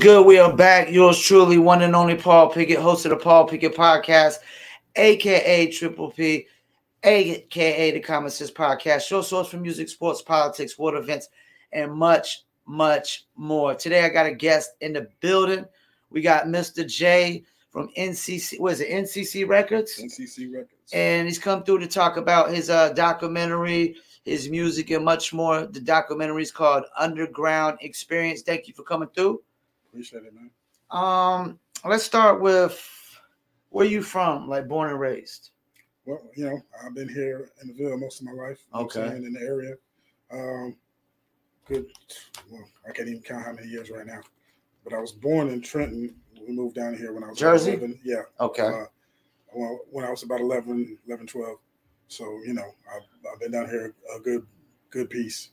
good? We are back. Yours truly, one and only Paul Pickett, host of the Paul Pickett Podcast, aka Triple P, aka the Common Sense Podcast, your source for music, sports, politics, sport events, and much, much more. Today, I got a guest in the building. We got Mista Jay from NCC. What is it? NCC Records. NCC Records. And he's come through to talk about his documentary, his music, and much more. The documentary is called Underground Experience. Thank you for coming through. Appreciate it, man. Let's start with where you from, like born and raised. Well, you know, I've been here in the Ville most of my life. Okay. In the area. Good. Well, I can't even count how many years right now. But I was born in Trenton. We moved down here when I was Jersey? 11. Yeah. Okay. When I was about 11, 12. So, you know, I've been down here a good piece.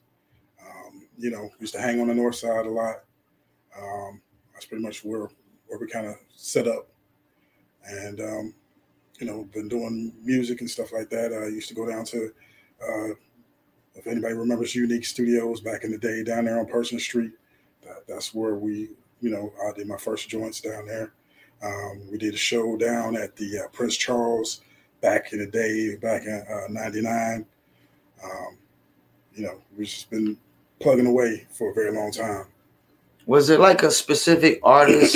You know, used to hang on the north side a lot. That's pretty much where we kind of set up. And, you know, been doing music and stuff like that. I used to go down to, if anybody remembers Unique Studios back in the day, down there on Person Street. That's where I did my first joints down there. We did a show down at the Prince Charles back in the day, back in 99. You know, we've just been plugging away for a very long time. Was it like a specific artist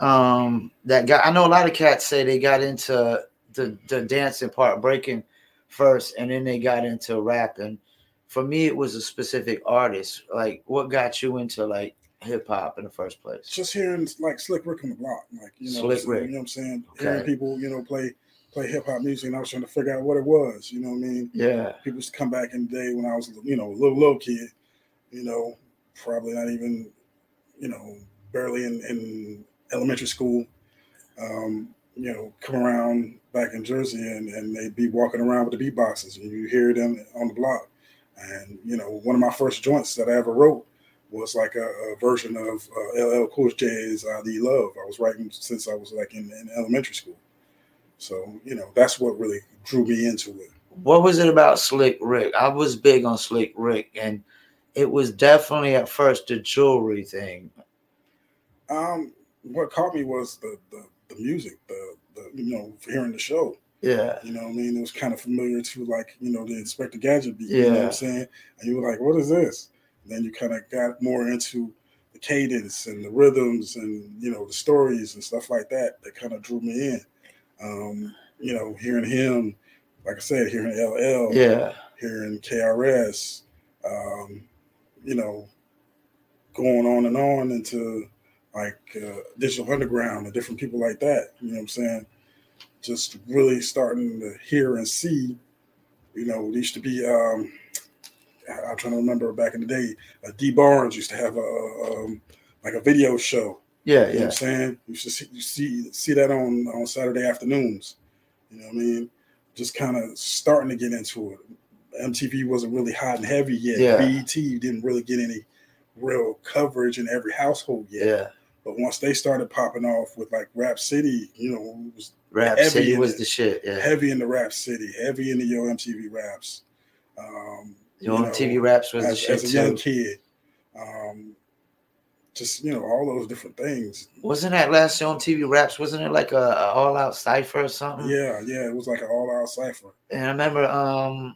that got? I know a lot of cats say they got into the dancing part, breaking first, and then they got into rapping. For me, it was a specific artist. Like, what got you into like hip hop in the first place? Just hearing like Slick Rick on the block, like Slick Rick. You know what I'm saying? Okay. Hearing people, play hip hop music, and I was trying to figure out what it was. You know what I mean? Yeah. People used to come back in the day when I was, a little kid. Probably not even, barely in elementary school. Come around back in Jersey, and they'd be walking around with the beatboxers, and you hear them on the block. And one of my first joints that I ever wrote was like a version of LL Cool J's "I Need Love." I was writing since I was like in elementary school. So, that's what really drew me into it. What was it about Slick Rick? I was big on Slick Rick, and it was definitely at first the jewelry thing. What caught me was the music, the hearing the show. Yeah. You know what I mean? It was kind of familiar to like, the Inspector Gadget beat. Yeah. You know what I'm saying? And you were like, what is this? And then you kind of got more into the cadence and the rhythms and, the stories and stuff like that kind of drew me in. Hearing him, like I said, hearing LL, yeah, hearing KRS, going on and on into like Digital Underground and different people like that. You know what I'm saying? Just really starting to hear and see, there used to be, I'm trying to remember back in the day, D Barnes used to have a video show. Yeah, you know what I'm saying? You should see that on Saturday afternoons. You know what I mean? Just kind of starting to get into it. MTV wasn't really hot and heavy yet. Yeah. BET didn't really get any real coverage in every household yet. Yeah. But once they started popping off with like Rap City, it was Rap City was the shit. Yeah. Heavy in the Rap City, heavy in the Yo MTV Raps. Yo MTV Raps was the shit as a young kid. Just all those different things. Wasn't that last Yo MTV Raps? Wasn't it like a all out cipher or something? Yeah, it was like an all out cipher. And I remember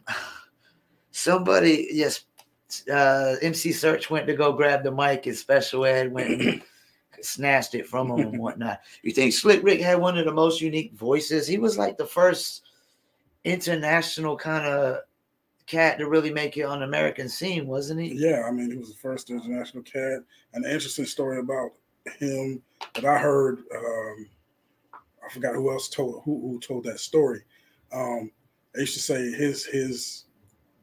somebody, MC Search went to go grab the mic, and Special Ed went and snatched it from him and whatnot. You think Slick Rick had one of the most unique voices? He was like the first international kind of cat to really make it on the American scene, wasn't he? Yeah, I mean, he was the first international cat. An interesting story about him that I heard, I forgot who else who told that story. They used to say his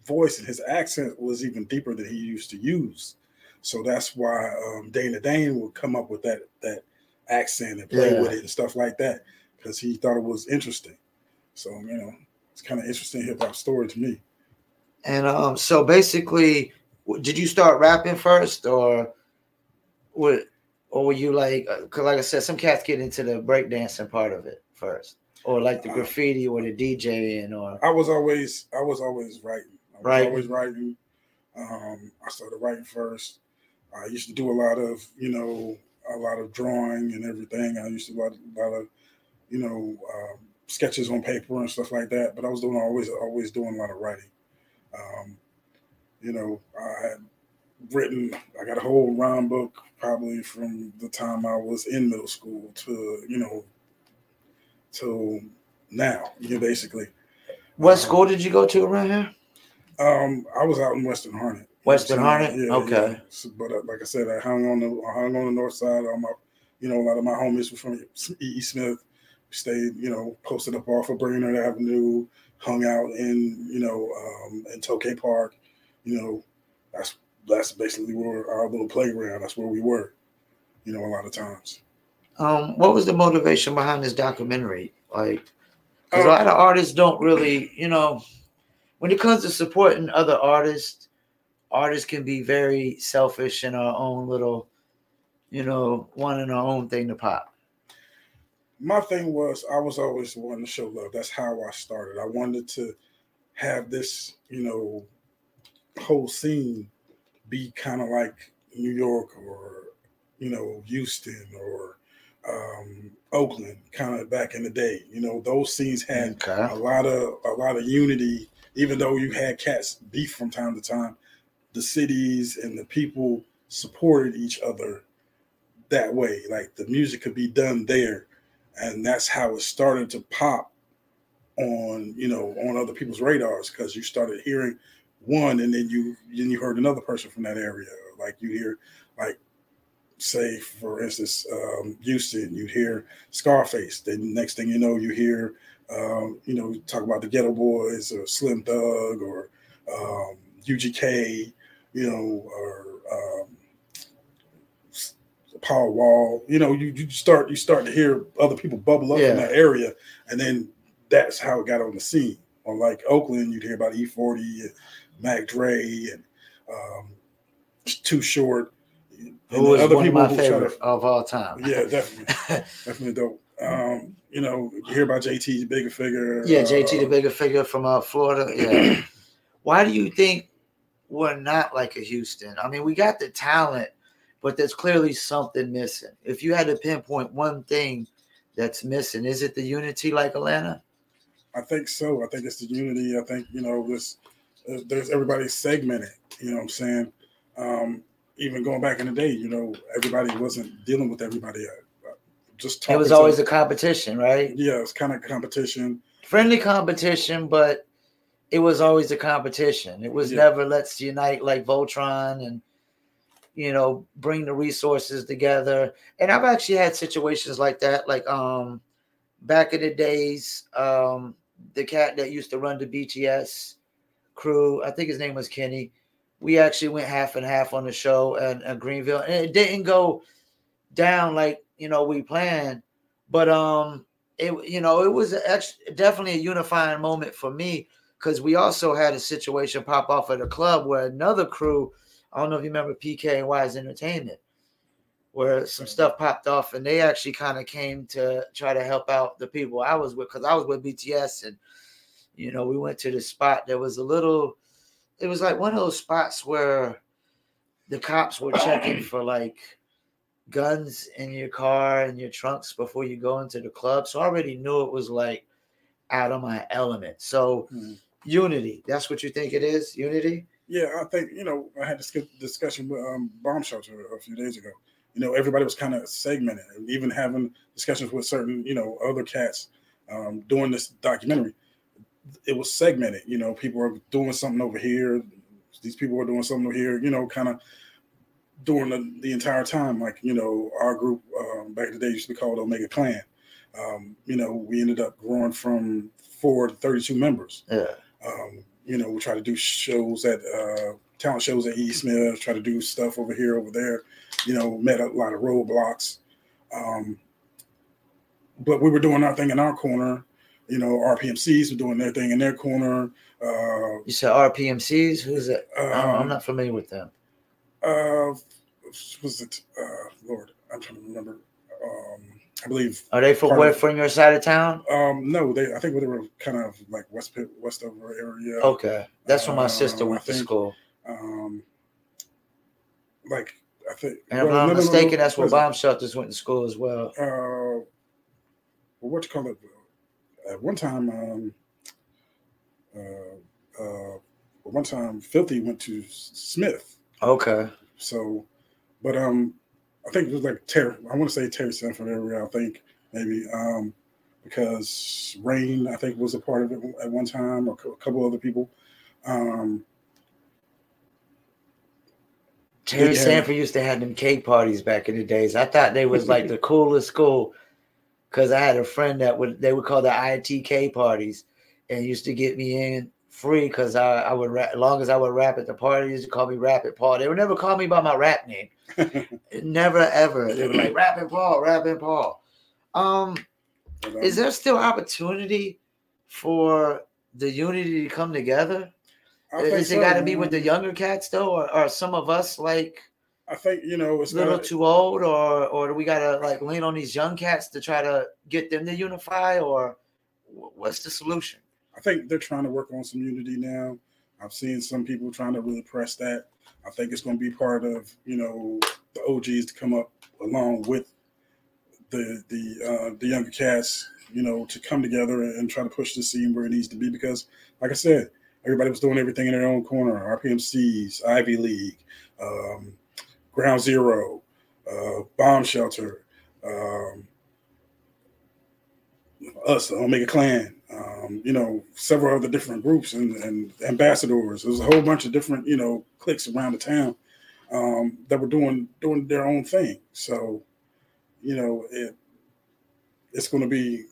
voice and his accent was even deeper than he used to use. So that's why Dana Dane would come up with that accent and play with it and stuff like that, because he thought it was interesting. So, it's kind of interesting hip hop story to me. And so basically, did you start rapping first, or were you like? Because like I said, some cats get into the breakdancing part of it first, or like the graffiti or the DJing, or I was always writing. Always writing. I started writing first. I used to do a lot of a lot of drawing and everything. I used to do a lot of, you know, sketches on paper and stuff like that. But I was always doing a lot of writing. You know, I had written. I got a whole rhyme book probably from the time I was in middle school to, you know, till now. You know, basically. What school did you go to around here? I was out in Western Harnett. Western Harnett? Yeah, okay. Yeah. So, but like I said, I hung on the north side. All my, you know, a lot of my homies were from E. Smith. Stayed, you know, posted up off of Brainerd Avenue, hung out in, you know, in Tokay Park. You know, that's basically where our little playground. That's where we were. You know, a lot of times. What was the motivation behind this documentary? Like, because a lot of artists don't really, you know, when it comes to supporting other artists can be very selfish in our own little, you know, wanting our own thing to pop. My thing was I was always wanting to show love. That's how I started. I wanted to have this, you know, whole scene be kind of like New York or, you know, Houston or Oakland, kind of back in the day. You know, those scenes had a lot of unity. Even though you had cats beef from time to time, the cities and the people supported each other that way. Like the music could be done there, and that's how it started to pop on, you know, on other people's radars, because you started hearing one, and then you heard another person from that area. Like you hear, like, say for instance, Houston, you'd hear Scarface. Then next thing you know, you hear, you know, talk about the Ghetto Boys or Slim Thug or UGK, you know, or Power Wall. You know, you start to hear other people bubble up in that area, and then that's how it got on the scene. On like Oakland, you'd hear about E40 and Mac Dre and Too Short. Who was one of my favorite of all time. Yeah, definitely. Definitely dope. You know, you hear about JT the Bigger Figure. Yeah, JT the Bigger Figure from Florida. Yeah. Why do you think we're not like a Houston? I mean, we got the talent, but there's clearly something missing. If you had to pinpoint one thing that's missing, is it the unity like Atlanta? I think so. I think it's the unity. I think, you know, there's everybody segmented. You know what I'm saying? Even going back in the day, you know, everybody wasn't dealing with everybody. Just talking. It was always a competition, right? Yeah, it was kind of competition. Friendly competition, but it was always a competition. It was never let's unite like Voltron and, you know, bring the resources together. And I've actually had situations like that. Like back in the days, the cat that used to run the BTS crew, I think his name was Kenny. We actually went half and half on the show at Greenville, and it didn't go down like, you know, we planned, but it, you know, it was definitely a unifying moment for me, because we also had a situation pop off at a club where another crew, I don't know if you remember PK and Wise Entertainment, where some stuff popped off, and they actually kind of came to try to help out the people I was with, because I was with BTS, and, you know, we went to the spot that was it was like one of those spots where the cops were checking for like guns in your car and your trunks before you go into the club. So I already knew it was like out of my element. So unity, that's what you think it is? Unity? Yeah, I think, you know, I had this discussion with Bomb Shelter a few days ago. You know, everybody was kind of segmented, and even having discussions with certain, you know, other cats doing this documentary. It was segmented. You know, people are doing something over here. These people are doing something over here, you know, kind of during the entire time. Like, you know, our group back in the day used to be called Omega Clan. You know, we ended up growing from 4 to 32 members. Yeah. You know, we try to do shows at talent shows at E. Smith, try to do stuff over here, over there. You know, met a lot of roadblocks. But we were doing our thing in our corner. You know, RPMCs were doing their thing in their corner. You said RPMCs? Who's that? I'm not familiar with them. Was it? Lord, I'm trying to remember. I believe. Are they from your side of town? No, I think they were kind of like Westover area. Okay, that's where my sister went to school. Like I think. And if I'm not mistaken, that's where bomb shelters went to school as well. What you call it? At one time, one time, Filthy went to Smith. Okay. So, but I think it was like Terry. I want to say Terry Sanford area. I think maybe because Rain, I think, was a part of it at one time, or a couple other people. Terry Sanford used to have them cake parties back in the days. I thought they was like the coolest school because I had a friend they would call the ITK parties, and used to get me in free because I would rap, as long as I would rap at the party. They used to call me Rapping Paul. They would never call me by my rap name. Never ever. They were like Rapping Paul, Rapping Paul. Is there still opportunity for the unity to come together? Is it got to be with the younger cats though, or some of us like? I think it's a little too old, or do we gotta like lean on these young cats to try to get them to unify, or what's the solution? I think they're trying to work on some unity now. I've seen some people trying to really press that. I think it's going to be part of the OGs to come up along with the younger cats, to come together and try to push the scene where it needs to be. Because, like I said, everybody was doing everything in their own corner. RPMCs, Ivy League, Ground Zero, Bomb Shelter, us, Omega Clan, several other different groups and ambassadors. There's a whole bunch of different, cliques around the town that were doing their own thing. So, it's going to be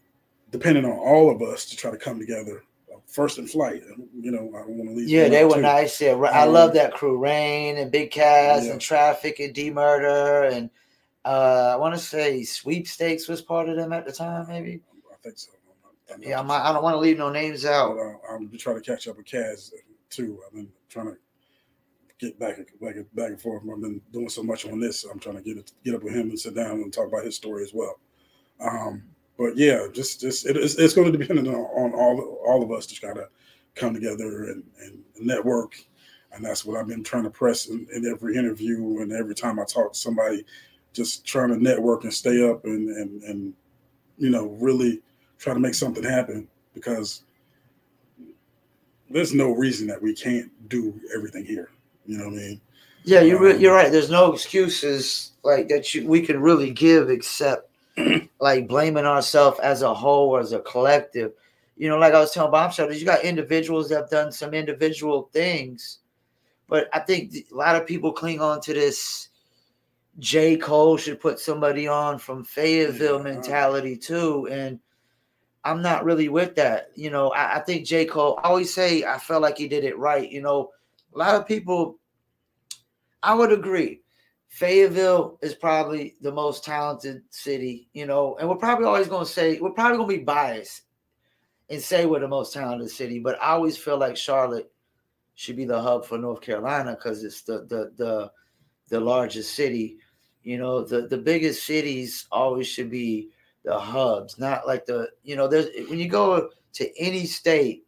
dependent on all of us to try to come together. First in Flight, I don't want to leave. Yeah, they were nice. Yeah, I love that crew. Rain and Big Cass and Traffic and D Murder and I want to say Sweepstakes was part of them at the time, maybe. I think so. I don't want to leave no names out. But, I'm trying to catch up with Cass too. I've been trying to get back and forth. I've been doing so much on this. So I'm trying to get up with him and sit down and talk about his story as well. But yeah, it's going to depend on all of us to try to come together and network, and that's what I've been trying to press in every interview and every time I talk to somebody, just trying to network and stay up and really try to make something happen, because there's no reason that we can't do everything here. You know what I mean? Yeah, you're right. There's no excuses like that we can really give except like blaming ourselves as a whole or as a collective. Like I was telling Bomb Shelters, you got individuals that have done some individual things, but I think a lot of people cling on to this J. Cole should put somebody on from Fayetteville mentality too, and I'm not really with that. I think J. Cole, I always say I felt like he did it right. A lot of people, I would agree. Fayetteville is probably the most talented city, and we're probably always going to say, we're probably going to be biased and say we're the most talented city, but I always feel like Charlotte should be the hub for North Carolina because it's the largest city. The biggest cities always should be the hubs, not like there's when you go to any state,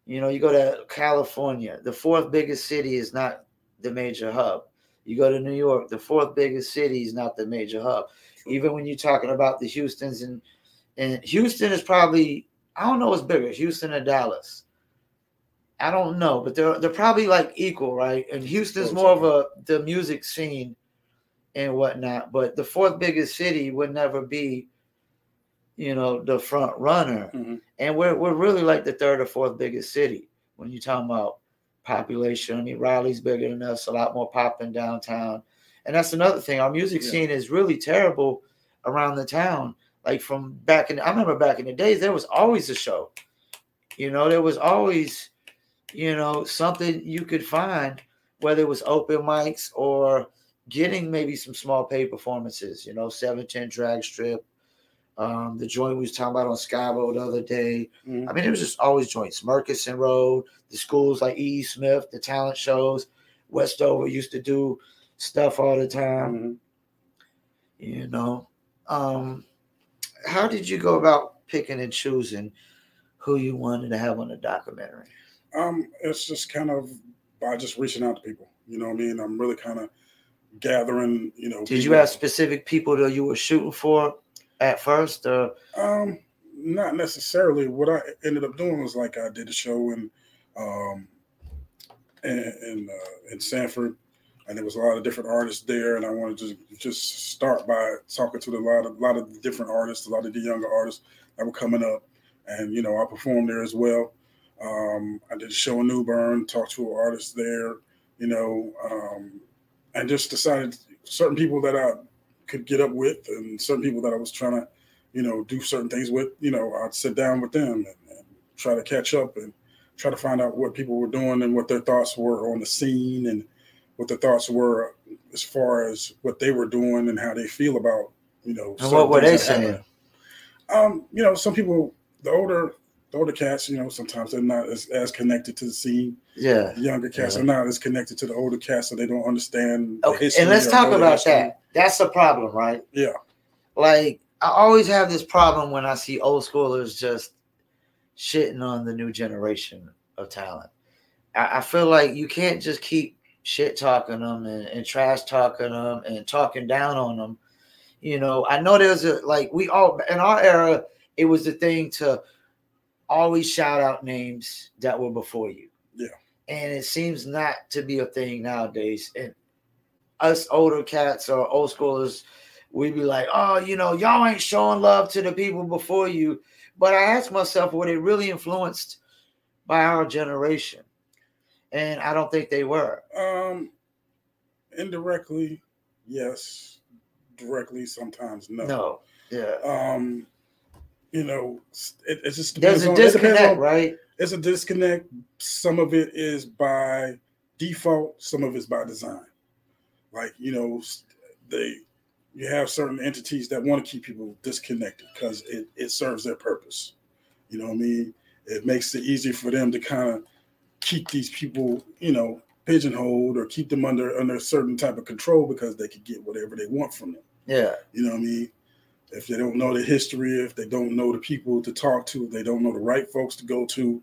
you go to California, the fourth biggest city is not the major hub. You go to New York, the fourth biggest city is not the major hub. Even when you're talking about the Houstons and Houston is probably, I don't know what's bigger, Houston or Dallas. I don't know, but they're probably like equal, right? And Houston's more of the music scene and whatnot. But the fourth biggest city would never be, the front runner. Mm-hmm. And we're really like the third or fourth biggest city when you're talking about population. I mean, Raleigh's bigger than us, a lot more popping downtown. And that's another thing. Our music scene is really terrible around the town. Like I remember back in the days, there was always a show. There was always, something you could find, whether it was open mics or getting maybe some small paid performances, 710 Drag Strip, the joint we was talking about on Skybo the other day. Mm-hmm. I mean, it was just always joints. Murkison Road, the schools like E.E. Smith, the talent shows. Westover used to do stuff all the time. Mm-hmm. How did you go about picking and choosing who you wanted to have on the documentary? It's just kind of by just reaching out to people. You know what I mean? I'm really kind of gathering, Did you have specific people that you were shooting for at first? Not necessarily. What I ended up doing was like I did a show in Sanford, and there was a lot of different artists there, and I wanted to just start by talking to a lot of the different artists, a lot of the younger artists that were coming up, and I performed there as well. I did a show in New Bern, talked to an artist there, and just decided certain people that I could get up with, and certain people that I was trying to, do certain things with. I'd sit down with them and try to catch up and try to find out what people were doing and what their thoughts were on the scene and what their thoughts were as far as what they were doing and how they feel about, and what were they saying? Some people, the older cats, sometimes they're not as connected to the scene. Yeah. The younger cats are not as connected to the older cats, so they don't understand the history. And let's talk about that. That's the problem, right? Yeah. Like, I always have this problem when I see old schoolers just shitting on the new generation of talent. I feel like you can't just keep shit talking them and trash talking them and talking down on them. I know there's we all in our era, it was the thing to always shout out names that were before you. Yeah. And it seems not to be a thing nowadays. And us older cats or old schoolers, we'd be like, oh, y'all ain't showing love to the people before you. But I asked myself, were they really influenced by our generation? And I don't think they were. Indirectly, yes. Directly, sometimes no. No. Yeah. It just There's depends a disconnect, right? It's a disconnect. Some of it is by default. Some of it's by design. Like, you have certain entities that want to keep people disconnected because it serves their purpose. You know what I mean? It makes it easy for them to kind of keep these people, pigeonholed or keep them under a certain type of control because they could get whatever they want from them. Yeah. You know what I mean? If they don't know the history, if they don't know the people to talk to, if they don't know the right folks to go to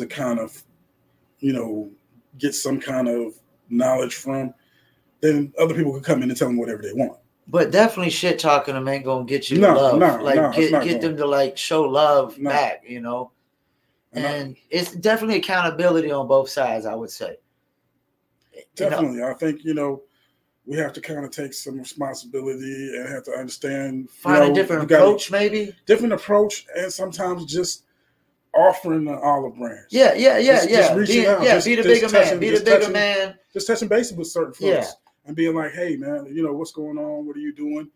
kind of, get some kind of knowledge from, then other people can come in and tell them whatever they want. But definitely shit talking them ain't gonna get you love. Get them to show love back, And it's definitely accountability on both sides, I would say. Definitely. I think, we have to kind of take some responsibility and have to understand. Find a different approach, maybe? Different approach, and sometimes just offering the olive branch. Yeah. Just reaching out. Be the bigger man. Just touching base with certain folks and being like, hey, man, what's going on? What are you doing?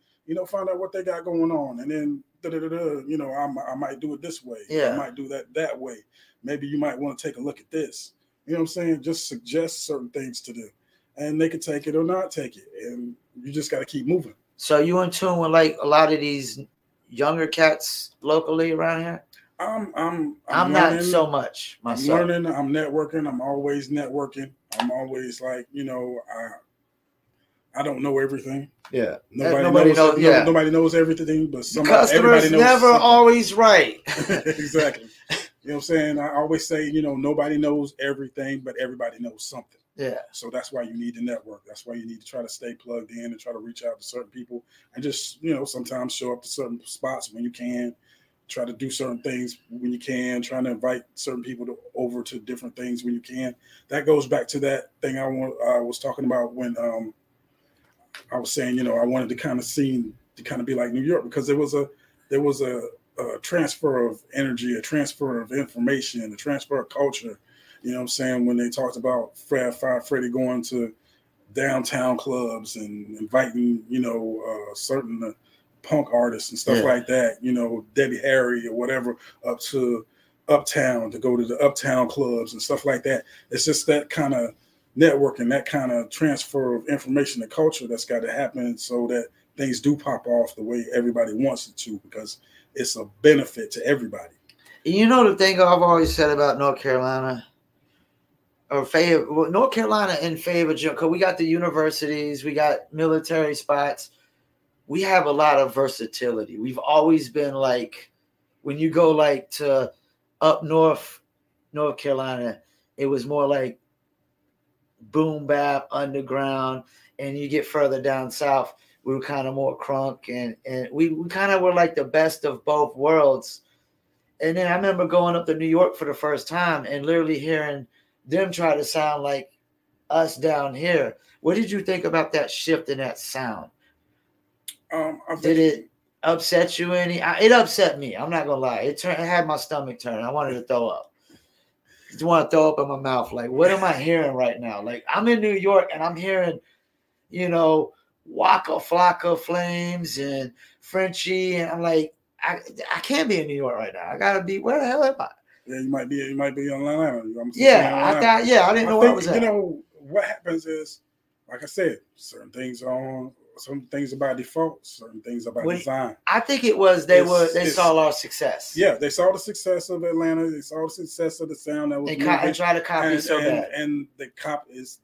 Find out what they got going on. And then, I might do it this way. Yeah. I might do that way. Maybe you might want to take a look at this. You know what I'm saying? Just suggest certain things to them. And they can take it or not take it. And you just got to keep moving. So you in tune with a lot of these younger cats locally around here? I'm learning, not so much myself. I'm learning. I'm networking. I'm always networking. I'm always I don't know everything. Yeah. Nobody knows. Yeah. Nobody knows everything, but customers never always right. Exactly. You know what I'm saying? I always say, nobody knows everything, but everybody knows something. Yeah. So that's why you need to network. That's why you need to try to stay plugged in and try to reach out to certain people and just, sometimes show up to certain spots when you can, try to do certain things when you can, trying to invite certain people over to different things when you can. That goes back to that thing I was talking about when I was saying, I wanted to kind of be like New York because there was a transfer of energy, a transfer of information, a transfer of culture. You know what I'm saying? When they talked about Freddie going to downtown clubs and inviting, certain punk artists and stuff like that, Debbie Harry or whatever, up to Uptown to go to the Uptown clubs and stuff like that. It's just that kind of networking, that kind of transfer of information and culture that's got to happen so that things do pop off the way everybody wants it to, because it's a benefit to everybody. The thing I've always said about North Carolina, North Carolina in favor, because we got the universities, we got military spots. We have a lot of versatility. We've always been when you go to up North Carolina, it was more like boom bap, underground, and you get further down south, we were kind of more crunk, and we kind of were like the best of both worlds. And then I remember going up to New York for the first time and literally hearing them try to sound like us down here. What did you think about that shift in that sound? Did it upset you any? It upset me. I'm not gonna lie. It had my stomach turning. I wanted to throw up. I just want to throw up in my mouth. Like, what am I hearing right now? Like, I'm in New York and I'm hearing, Waka Flocka Flames and Frenchie, and I'm like, I can't be in New York right now. I gotta be. Where the hell am I? Yeah, you might be on Long Island. I thought. Yeah, I didn't know where I was at. What happens is, like I said, certain things about default, certain things about design. I think it was they saw our success. Yeah, they saw the success of Atlanta. They saw the success of the sound that was and try to copy bad. And the cop is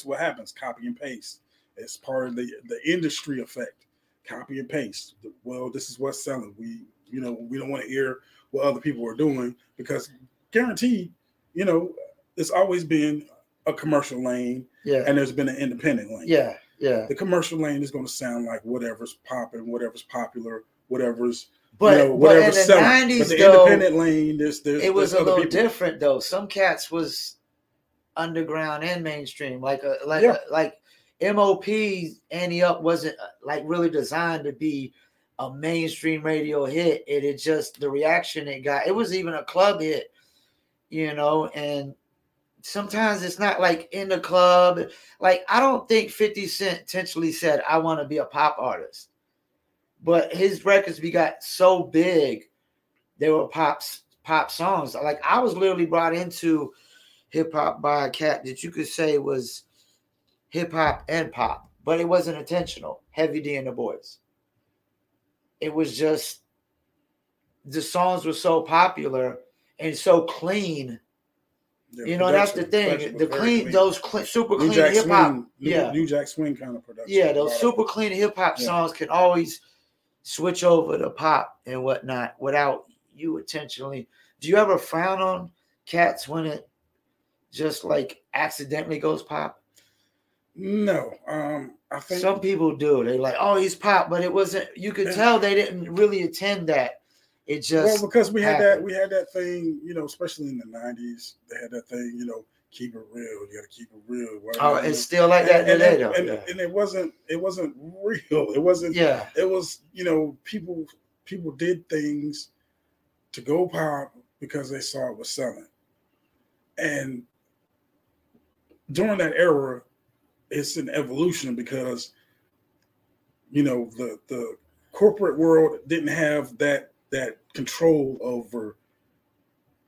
what happens. Copy and paste. It's part of the industry effect. Copy and paste. Well, this is what's selling. We don't want to hear what other people are doing because guaranteed, it's always been a commercial lane, and there's been an independent lane. Yeah. The commercial lane is going to sound like whatever's popping, whatever's popular, whatever's whatever's selling. 90s, but the independent lane, it was a little different though. Some cats was underground and mainstream, like MOP. Annie Up wasn't like really designed to be a mainstream radio hit. It just the reaction it got. It was even a club hit, and sometimes it's not like in the club. Like, I don't think 50 Cent intentionally said, I want to be a pop artist. But his records got so big, they were pop songs. Like, I was literally brought into hip hop by a cat that you could say was hip hop and pop, but it wasn't intentional. Heavy D and the Boys. It was just the songs were so popular and so clean. That's the thing. The clean, those super clean hip hop. New Jack Swing kind of production. Yeah, those super clean hip hop songs can always switch over to pop and whatnot without you intentionally. Do you ever frown on cats when it just like accidentally goes pop? No. I think some people do. They're like, oh, he's pop, but it wasn't. You could tell they didn't really attend that. It just because we had that thing, especially in the 90s. They had that thing, keep it real. You got to keep it real. It's still like that today, though. And it wasn't real. It wasn't. Yeah. It was, people did things to go pop because they saw it was selling. And during that era, it's an evolution because, the corporate world didn't have that control over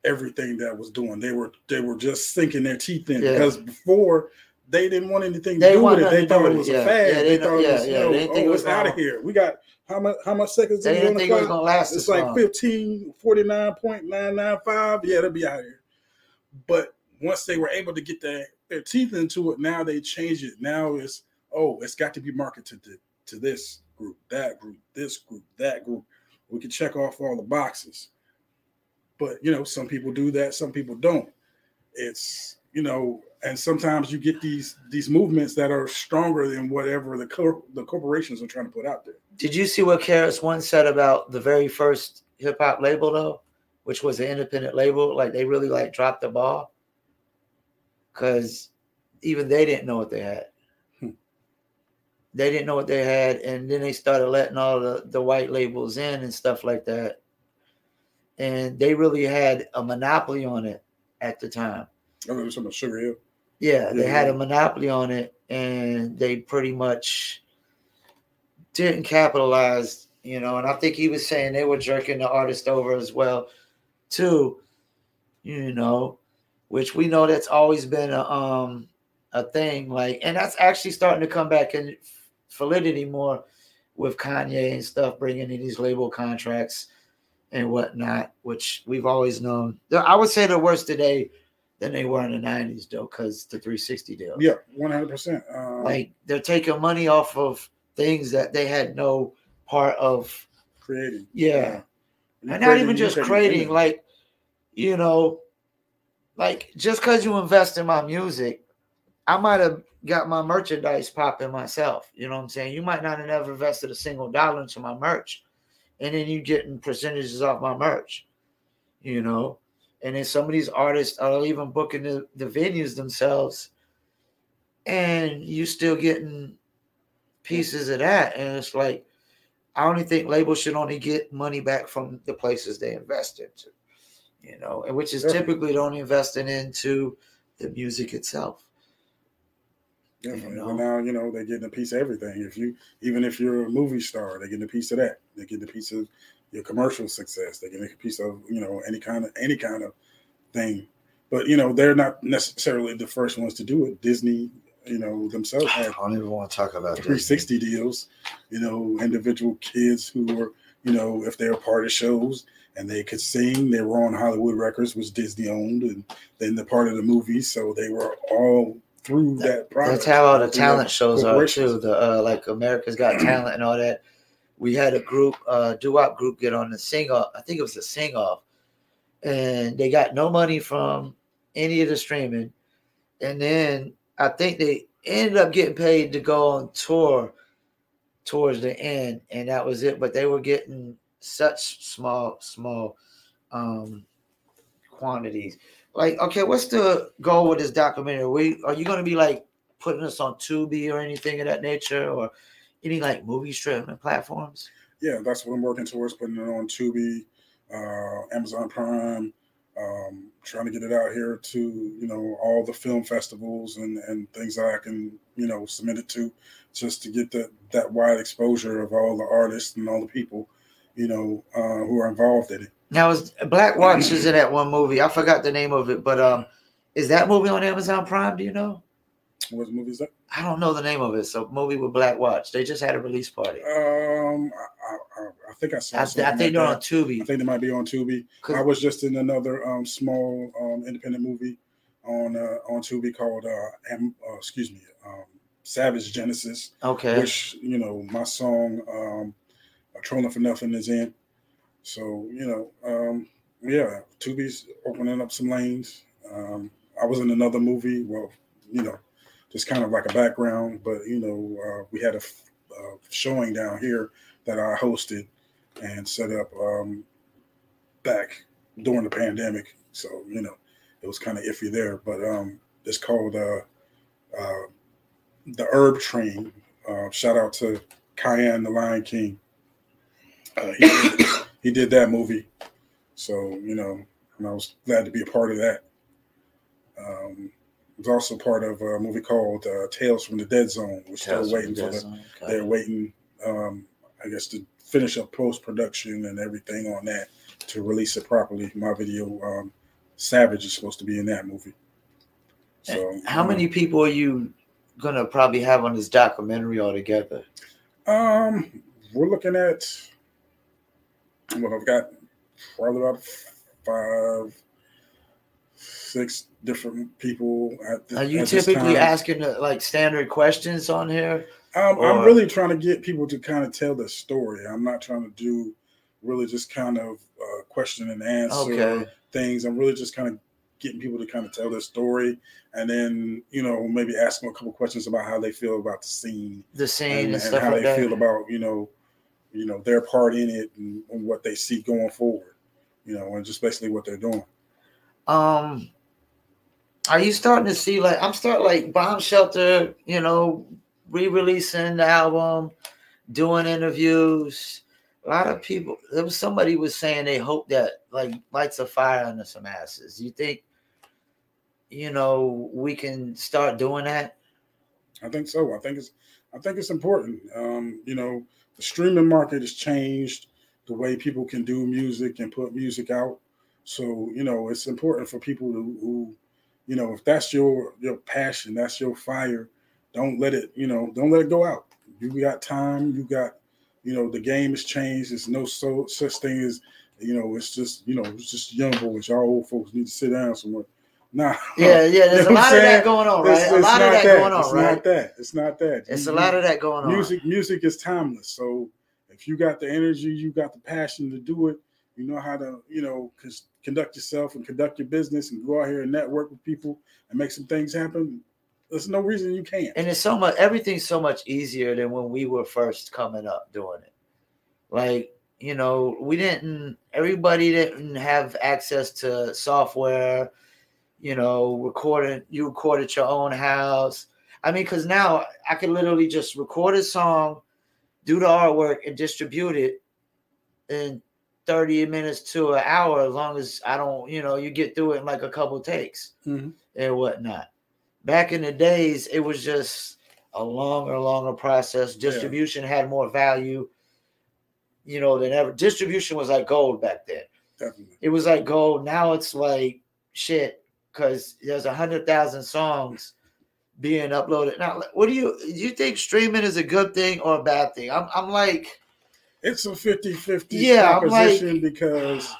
everything that was doing. They were just sinking their teeth in because before they didn't want anything to do with it. They thought it was a fad. They thought it was out of here. We got how much seconds? They didn't think it was gonna last. It's like 15:49.995. Yeah, they'll be out of here. But once they were able to get their teeth into it, now they change it. Now it's got to be marketed to this group, that group, this group, that group. We can check off all the boxes. But, some people do that. Some people don't. It's, and sometimes you get these movements that are stronger than whatever the corporations are trying to put out there. Did you see what Karis once said about the very first hip hop label, though, which was an independent label? Like, they really dropped the ball because even they didn't know what they had. They didn't know what they had, and then they started letting all the white labels in and stuff like that. And they really had a monopoly on it at the time. I remember talking about Sugar Hill. Yeah, they had a monopoly on it, and they pretty much didn't capitalize, And I think he was saying they were jerking the artist over as well, too. Which we know that's always been a thing. And that's actually starting to come back in validity more with Kanye and stuff, bringing in these label contracts and whatnot, which we've always known. I would say they're worse today than they were in the 90s, though, because the 360 deal. Yeah, 100%. They're taking money off of things that they had no part of creating. Yeah. And not even just creating, just because you invest in my music, I might have got my merchandise popping myself. You know what I'm saying? You might not have never invested a single dollar into my merch, and then you getting percentages off my merch. You know, and then some of these artists are even booking the venues themselves, and you still getting pieces of that. And it's like, I only think labels should only get money back from the places they invest into, you know, and which is typically only investing into the music itself. Definitely. You know? Well, now, you know, they're getting a piece of everything. Even if you're a movie star, they're getting a piece of that. They're getting a piece of your commercial success. They're getting a piece of, you know, any kind of thing. But, you know, they're not necessarily the first ones to do it. Disney, you know, themselves had, I don't even want to talk about 360 deals, you know, individual kids who were, you know, if they were part of shows and they could sing, they were on Hollywood Records, which Disney owned, and then the part of the movies. So they were all through that product. That's how all the talent shows are too. The like America's Got Talent and all that. We had a group, doo-wop group, get on the sing-off. I think it was the sing-off, and they got no money from any of the streaming. And then I think they ended up getting paid to go on tour towards the end, and that was it. But they were getting such small quantities. Like, okay, what's the goal with this documentary? Are you going to be like putting us on Tubi or anything of that nature, or any like movie streaming platforms? Yeah, that's what I'm working towards, putting it on Tubi, Amazon Prime, trying to get it out here to, you know, all the film festivals and things that I can, you know, submit it to, just to get that wide exposure of all the artists and all the people, you know, who are involved in it. Now, is Black Watch is in that one movie? I forgot the name of it, but is that movie on Amazon Prime? Do you know? What movie is that? I don't know the name of it. So, movie with Black Watch. They just had a release party. I think I saw. I think they're on Tubi. I think they might be on Tubi. I was just in another small independent movie on Tubi called Savage Genesis. Okay. Which, you know, my song "Trolling for Nothing" is in. So, you know, yeah, Tubi's opening up some lanes. I was in another movie. Well, you know, just kind of like a background, but, you know, we had a showing down here that I hosted and set up back during the pandemic. So, you know, it was kind of iffy there, but it's called The Herb Train. Shout out to Cayenne, the Lion King. He did that movie. So, you know, and I was glad to be a part of that. I was also part of a movie called Tales from the Dead Zone. We're still waiting for they're waiting, I guess, to finish up post-production and everything on that to release it properly. My video, Savage, is supposed to be in that movie. So, how many people are you gonna probably have on this documentary altogether? We're looking at, well, I've got probably about 5, 6 different people. Are you typically asking like standard questions on here? I'm really trying to get people to kind of tell their story. I'm not trying to do really just kind of question and answer things. I'm really just kind of getting people to kind of tell their story, and then, you know, maybe ask them a couple questions about how they feel about the scene, and stuff how like they feel about, you know, their part in it and what they see going forward, you know, and just basically what they're doing. Are you starting to see, like, I'm starting like Bomb Shelter, you know, re-releasing the album, doing interviews. A lot of people, somebody was saying they hope that like lights a fire under some asses. You think, you know, we can start doing that? I think so. I think it's important. You know, the streaming market has changed the way people can do music and put music out. So, you know, it's important for people who, you know, if that's your passion, that's your fire, don't let it go out. You got time, you know, the game has changed. There's no such thing as, you know, it's just young boys. Y'all old folks need to sit down somewhere. Nah. Yeah. There's a lot of that going on, right? A lot of that going on, right? It's not that. It's a lot of that going on. Music is timeless. So if you got the energy, you got the passion to do it, you know how to, you know, conduct yourself and conduct your business and go out here and network with people and make some things happen, There's no reason you can't. And it's so much. Everything's so much easier than when we were first coming up doing it. Like, you know, everybody didn't have access to software, you know, you record at your own house. I mean, because now I can literally just record a song, do the artwork, and distribute it in 30 minutes to an hour, as long as I don't, you know, you get through it in like a couple takes and whatnot. Back in the days, it was just a longer process. Distribution had more value, you know, than ever. Distribution was like gold back then. Definitely. It was like gold. Now it's like shit, because there's 100,000 songs being uploaded. Now, what do you think streaming is a good thing or a bad thing? I'm like, it's a 50-50 proposition, because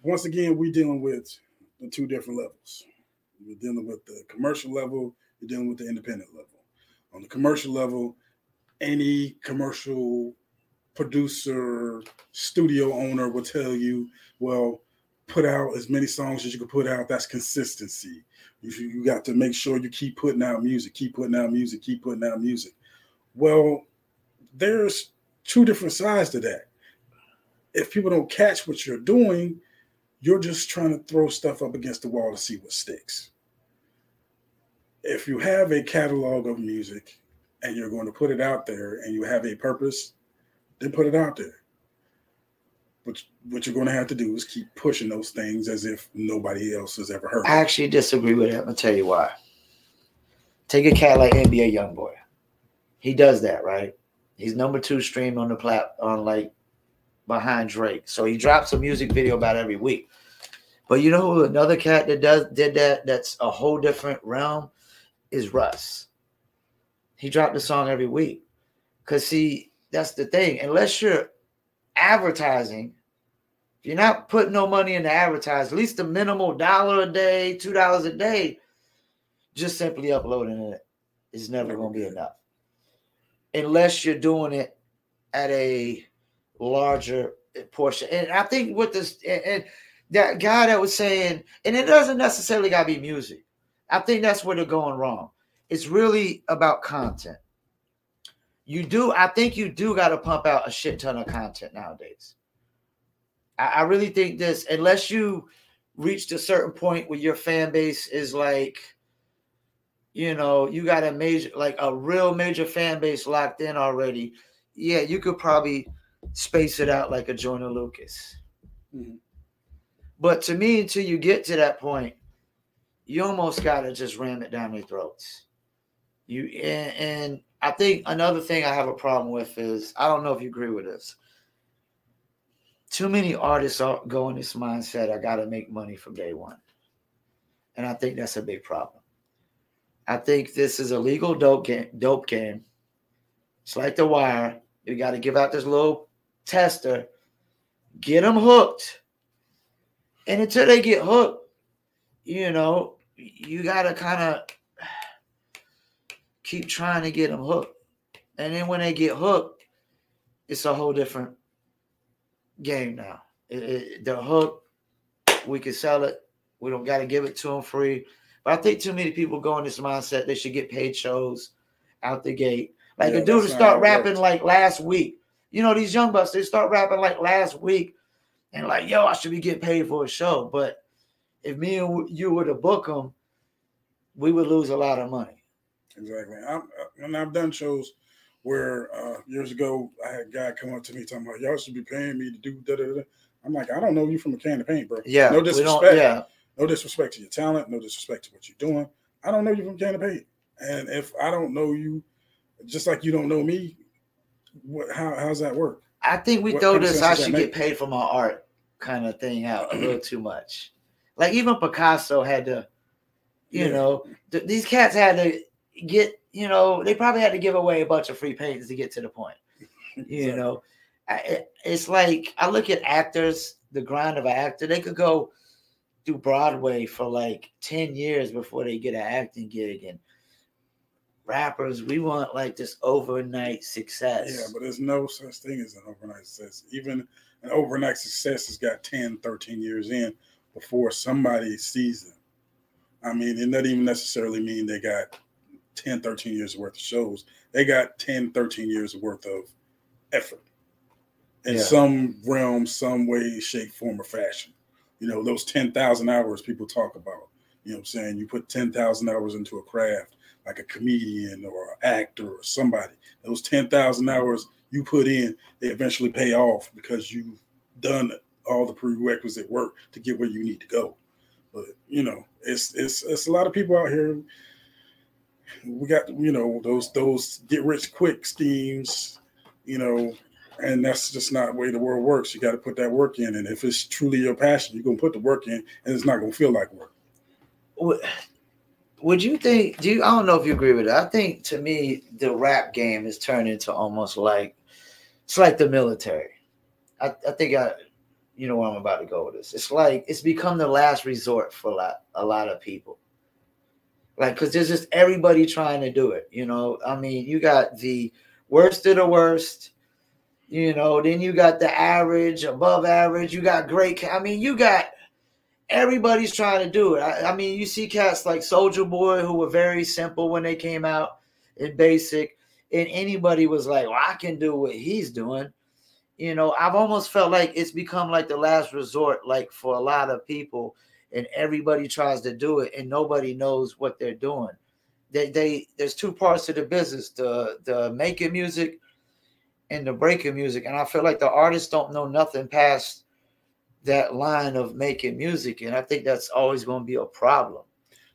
once again, we're dealing with the two different levels. We're dealing with the commercial level, you're dealing with the independent level. On the commercial level, any commercial producer, studio owner will tell you, well, put out as many songs as you can put out. That's consistency. You got to make sure you keep putting out music, keep putting out music, keep putting out music. Well, there's two different sides to that. If people don't catch what you're doing, you're just trying to throw stuff up against the wall to see what sticks. If you have a catalog of music and you're going to put it out there and you have a purpose, then put it out there. But what you're going to have to do is keep pushing those things as if nobody else has ever heard. I actually disagree with that. I'm going to tell you why. Take a cat like NBA Youngboy. He does that, right? He's number 2 streamed on like behind Drake. So he drops a music video about every week. But you know who another cat that did that, that's a whole different realm, is Russ. He dropped a song every week. Because, see, that's the thing. Unless you're advertising, if you're not putting no money into advertise, at least the minimal $1 a day, $2 a day, just simply uploading it is never going to be enough. Unless you're doing it at a larger portion. And I think with this, and that guy that was saying, and it doesn't necessarily got to be music. I think that's where they're going wrong. It's really about content. I think you do got to pump out a shit ton of content nowadays. I really think this, unless you reached a certain point where your fan base is like, you know, you got a real major fan base locked in already. Yeah, you could probably space it out like a Joyner Lucas. Mm-hmm. But to me, until you get to that point, you almost got to just ram it down their throats. And I think another thing I have a problem with is, I don't know if you agree with this, too many artists go in this mindset, I got to make money from day one. And I think that's a big problem. I think this is a legal dope game. It's like The Wire. You got to give out this little tester, get them hooked. And until they get hooked, you know, you got to kind of keep trying to get them hooked. And then when they get hooked, it's a whole different game now. They're hooked. We can sell it. We don't got to give it to them free. But I think too many people go in this mindset they should get paid shows out the gate. Like a dude to start rapping like last week. You know, these young bucks, they start rapping like last week and like, yo, I should be getting paid for a show. But if me and you were to book them, we would lose a lot of money. Exactly. I've done shows where years ago I had a guy come up to me talking about, y'all should be paying me to do da-da-da-da. I'm like, I don't know you from a can of paint, bro. Yeah. No disrespect. No disrespect to your talent. No disrespect to what you're doing. I don't know you from a can of paint. And if I don't know you, just like you don't know me, how's that work? I think we throw this I should get paid for my art kind of thing out a little too much. Like even Picasso had to, you know, these cats had to get, you know, they probably had to give away a bunch of free paintings to get to the point. You know, it's like I look at actors, the grind of an actor, they could go do Broadway for like 10 years before they get an acting gig. And rappers, we want like this overnight success. Yeah, but there's no such thing as an overnight success. Even an overnight success has got 10, 13 years in before somebody sees them. I mean, it doesn't even necessarily mean they got 10, 13 years worth of shows. They got 10, 13 years worth of effort in some realm, some way, shape, form, or fashion. Those 10,000 hours people talk about. You know what I'm saying? You put 10,000 hours into a craft, like a comedian or an actor or somebody. Those 10,000 hours you put in, they eventually pay off because you've done all the prerequisite work to get where you need to go. But it's a lot of people out here. We got those get rich quick schemes, and that's just not the way the world works. You got to put that work in, and if it's truly your passion, you're gonna put the work in, and it's not gonna feel like work. Would you think? I don't know if you agree with it. I think to me, the rap game has turned into almost like it's like the military. I think you know where I'm about to go with this. It's like it's become the last resort for a lot of people. Like, because there's just everybody trying to do it. I mean, you got the worst of the worst. Then you got the average, above average. You got great. I mean, you got everybody's trying to do it. I mean, you see cats like Soulja Boy who were very simple when they came out in basic, and anybody was like, "Well, I can do what he's doing." I've almost felt like it's become like the last resort, like for a lot of people, and everybody tries to do it, and nobody knows what they're doing. There's two parts to the business: the making music and the breaking music, and I feel like the artists don't know nothing past that line of making music, and I think that's always going to be a problem.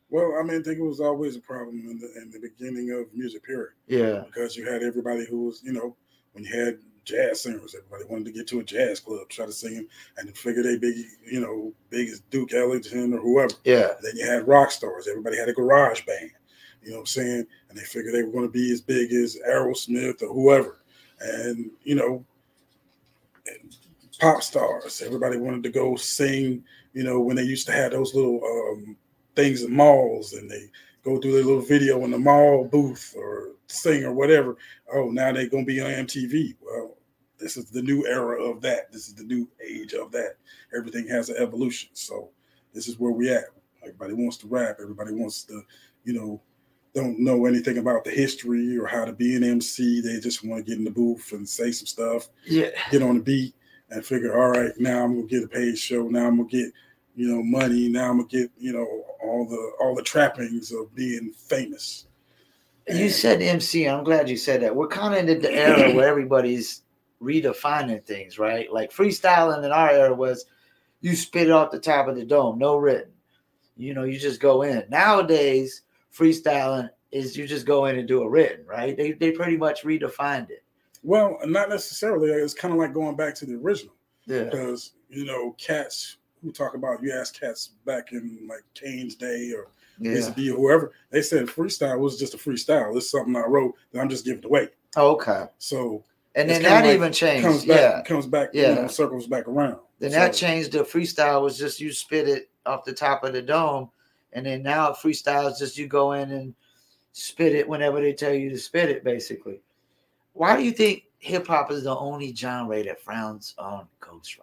Well, I mean, I think it was always a problem in the beginning of music, period. Yeah, because you had everybody who was, when you had jazz singers, everybody wanted to get to a jazz club, try to sing them, and then figure they big as Duke Ellington or whoever. Yeah. Then you had rock stars. Everybody had a garage band. You know what I'm saying? And they figured they were going to be as big as Aerosmith or whoever. And, pop stars. Everybody wanted to go sing, when they used to have those little things in malls, and they go through their little video in the mall booth or sing or whatever. Oh, now they're going to be on MTV. Well, this is the new era of that. This is the new age of that. Everything has an evolution. So this is where we at. Everybody wants to rap. Everybody wants to, don't know anything about the history or how to be an MC. They just want to get in the booth and say some stuff. Yeah. Get on the beat and figure, all right, now I'm going to get a paid show. Now I'm going to get, money. Now I'm going to get, all the trappings of being famous. You said MC. I'm glad you said that. We're kind of in the era where everybody's redefining things, right? Like freestyling in our era was you spit it off the top of the dome, no written. You just go in. Nowadays, freestyling is you just go in and do a written, right? They pretty much redefined it. Well, not necessarily. It's kind of like going back to the original. Yeah. Because, cats who talk about, you ask cats back in like Kane's day or B or whoever, they said freestyle was just a freestyle. It's something I wrote that I'm just giving away. Okay. So, and then that even changed. Comes back, circles back around. Then that changed. The freestyle was just you spit it off the top of the dome. And then now freestyle is just you go in and spit it whenever they tell you to spit it, basically. Why do you think hip-hop is the only genre that frowns on ghostwriting?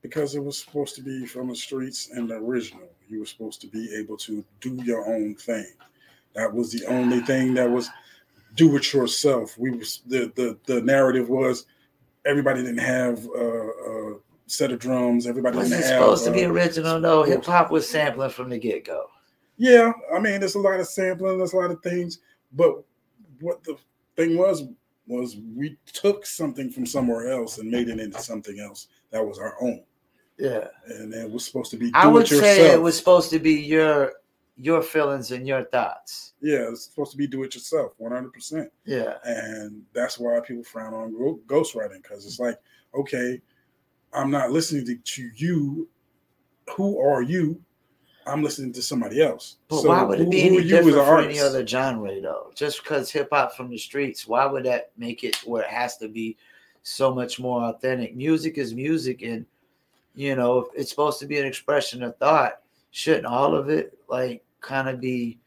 Because it was supposed to be from the streets and the original. You were supposed to be able to do your own thing. That was the only thing that was do it yourself. The narrative was everybody didn't have a set of drums. Everybody wasn't didn't have supposed to be original though. Hip-hop was sampling from the get-go. Yeah, I mean, there's a lot of sampling, there's a lot of things, but what the thing was we took something from somewhere else and made it into something else that was our own. Yeah. And it was supposed to be I would say it was supposed to be your feelings and your thoughts. Yeah, it's supposed to be do it yourself, 100%. Yeah. And that's why people frown on ghostwriting, because it's like, okay, I'm not listening to you. Who are you? I'm listening to somebody else. But why would it be any different for any other genre, though? Just because hip-hop from the streets, why would that make it where it has to be so much more authentic? Music is music, and, if it's supposed to be an expression of thought, shouldn't all of it, like, kind of be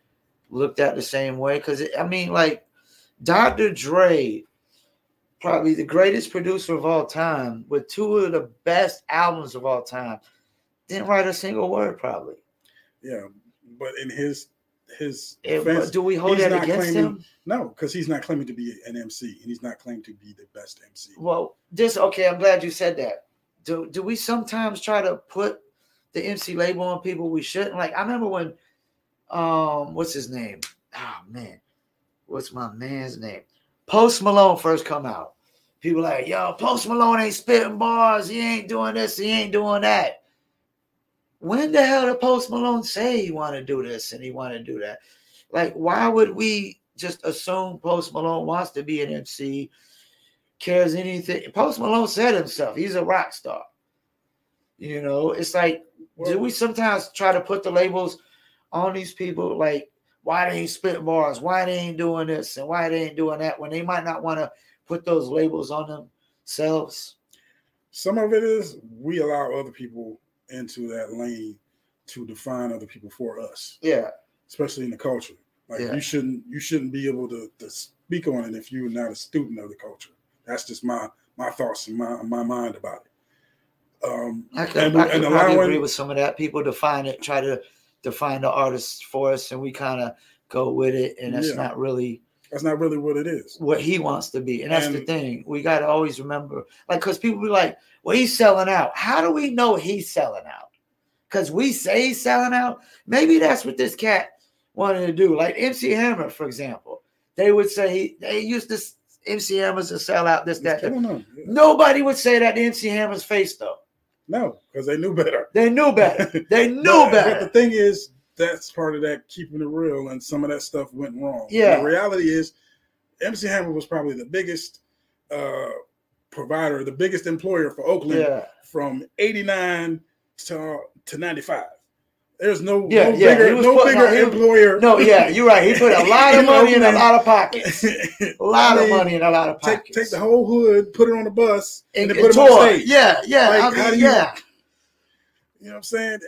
looked at the same way? Because, Dr. Dre, probably the greatest producer of all time, with two of the best albums of all time, didn't write a single word, probably. Yeah, but in his But defense, do we hold he's that not against claiming him? no, because he's not claiming to be an MC, and he's not claiming to be the best MC. Well, okay, I'm glad you said that. Do we sometimes try to put the MC label on people we shouldn't? Like, I remember when what's his name? Oh man, what's my man's name? Post Malone first come out. People like, yo, Post Malone ain't spitting bars. He ain't doing this. He ain't doing that. When the hell did Post Malone say he want to do this and he want to do that? Like, why would we just assume Post Malone wants to be an MC, cares anything? Post Malone said himself, he's a rock star. You know, it's like, do we sometimes try to put the labels on these people? Like, why they ain't spitting bars? Why they ain't doing this? And why they ain't doing that? When they might not want to put those labels on themselves. Some of it is we allow other people into that lane to define other people for us. Yeah. Especially in the culture. Like you shouldn't be able to speak on it if you're not a student of the culture. That's just my thoughts and my mind about it. I can probably agree with some of that. People try to define the artist for us, and we kind of go with it, and that's not really what it is. What he wants to be. And that's the thing. We got to always remember, like, because people be like, well, he's selling out. How do we know he's selling out? Because we say he's selling out. Maybe that's what this cat wanted to do. Like MC Hammer, for example. They would say they used to MC Hammers to sell out this, that. Yeah. Nobody would say that to MC Hammer's face, though. No, because they knew better. They knew better. But the thing is, that's part of that keeping it real, and some of that stuff went wrong. Yeah. The reality is, MC Hammer was probably the biggest provider, the biggest employer for Oakland from '89 to '95. There's no bigger employer. No, yeah, you're right. He put a lot of money in a lot of pockets. A lot of money in a lot of pockets. Take the whole hood, put it on the bus, and then put it on stage. Yeah. Like, you know what I'm saying?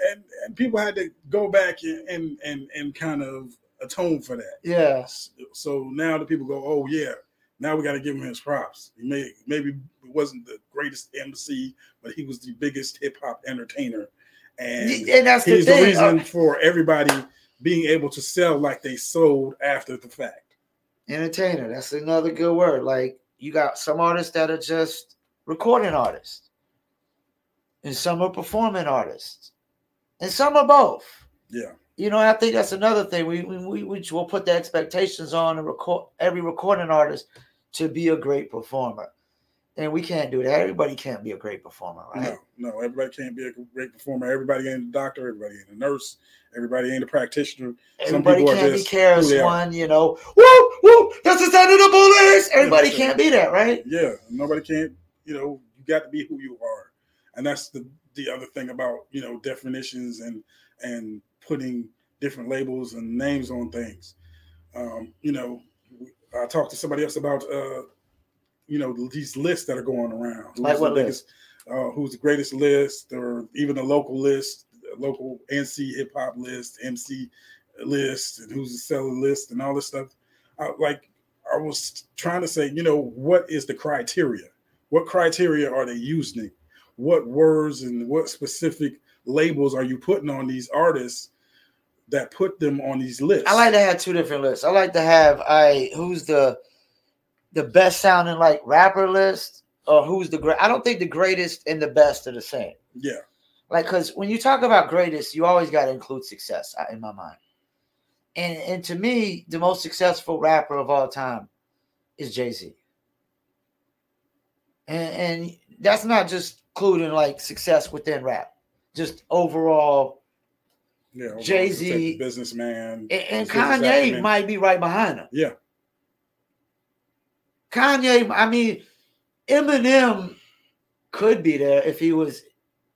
And people had to go back and kind of atone for that. Yeah. So now the people go, oh yeah, now we got to give him his props. He maybe wasn't the greatest MC, but he was the biggest hip hop entertainer. And that's he's the reason for everybody being able to sell like they sold after the fact. Entertainer, that's another good word. Like, you got some artists that are just recording artists, and some are performing artists, and some are both. Yeah. You know, I think that's another thing. We will put the expectations on every recording artist to be a great performer. And we can't do that. Everybody can't be a great performer, right? No, everybody can't be a great performer. Everybody ain't a doctor. Everybody ain't a nurse. Everybody ain't a practitioner. Everybody can't be KRS-One, you know. Woo, that's the sound of the police. Everybody can't be that, right? Yeah, nobody can't. You know, you got to be who you are, and that's the other thing about, you know, definitions and putting different labels and names on things. You know, I talked to somebody else about. You know, these lists that are going around. Like what list? Who's the greatest list, or even the local list, local NC hip hop list, MC list, and who's the selling list, and all this stuff. I was trying to say, you know, what is the criteria? What criteria are they using? What words and what specific labels are you putting on these artists that put them on these lists? I like to have two different lists. I like to have who's the best sounding like rapper list, or who's the great. I don't think the greatest and the best are the same. Yeah. Like, because when you talk about greatest, you always got to include success in my mind. And to me, the most successful rapper of all time is Jay-Z. And that's not just including like success within rap, just overall. Yeah. Jay-Z, businessman, and Kanye might be right behind him. Yeah. Kanye, I mean, Eminem could be there if he was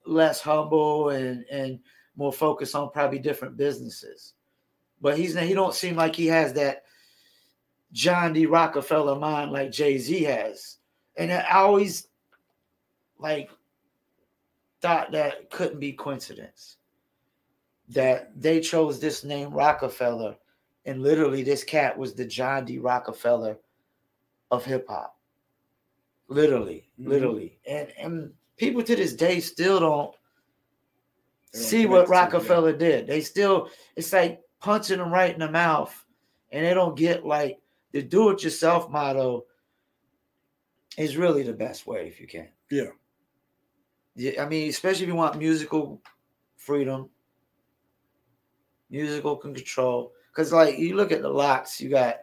less humble and more focused on probably different businesses. But he don't seem like he has that John D. Rockefeller mind like Jay-Z has. And I always thought that couldn't be coincidence. That they chose this name Rockefeller, and literally this cat was the John D. Rockefeller of hip hop. Literally. And people to this day still don't see what Rockefeller did. They still, it's like punching them right in the mouth, and they don't get like the do-it-yourself motto is really the best way if you can. Yeah. I mean, especially if you want musical freedom, musical control. Because, like, you look at the Locks, you got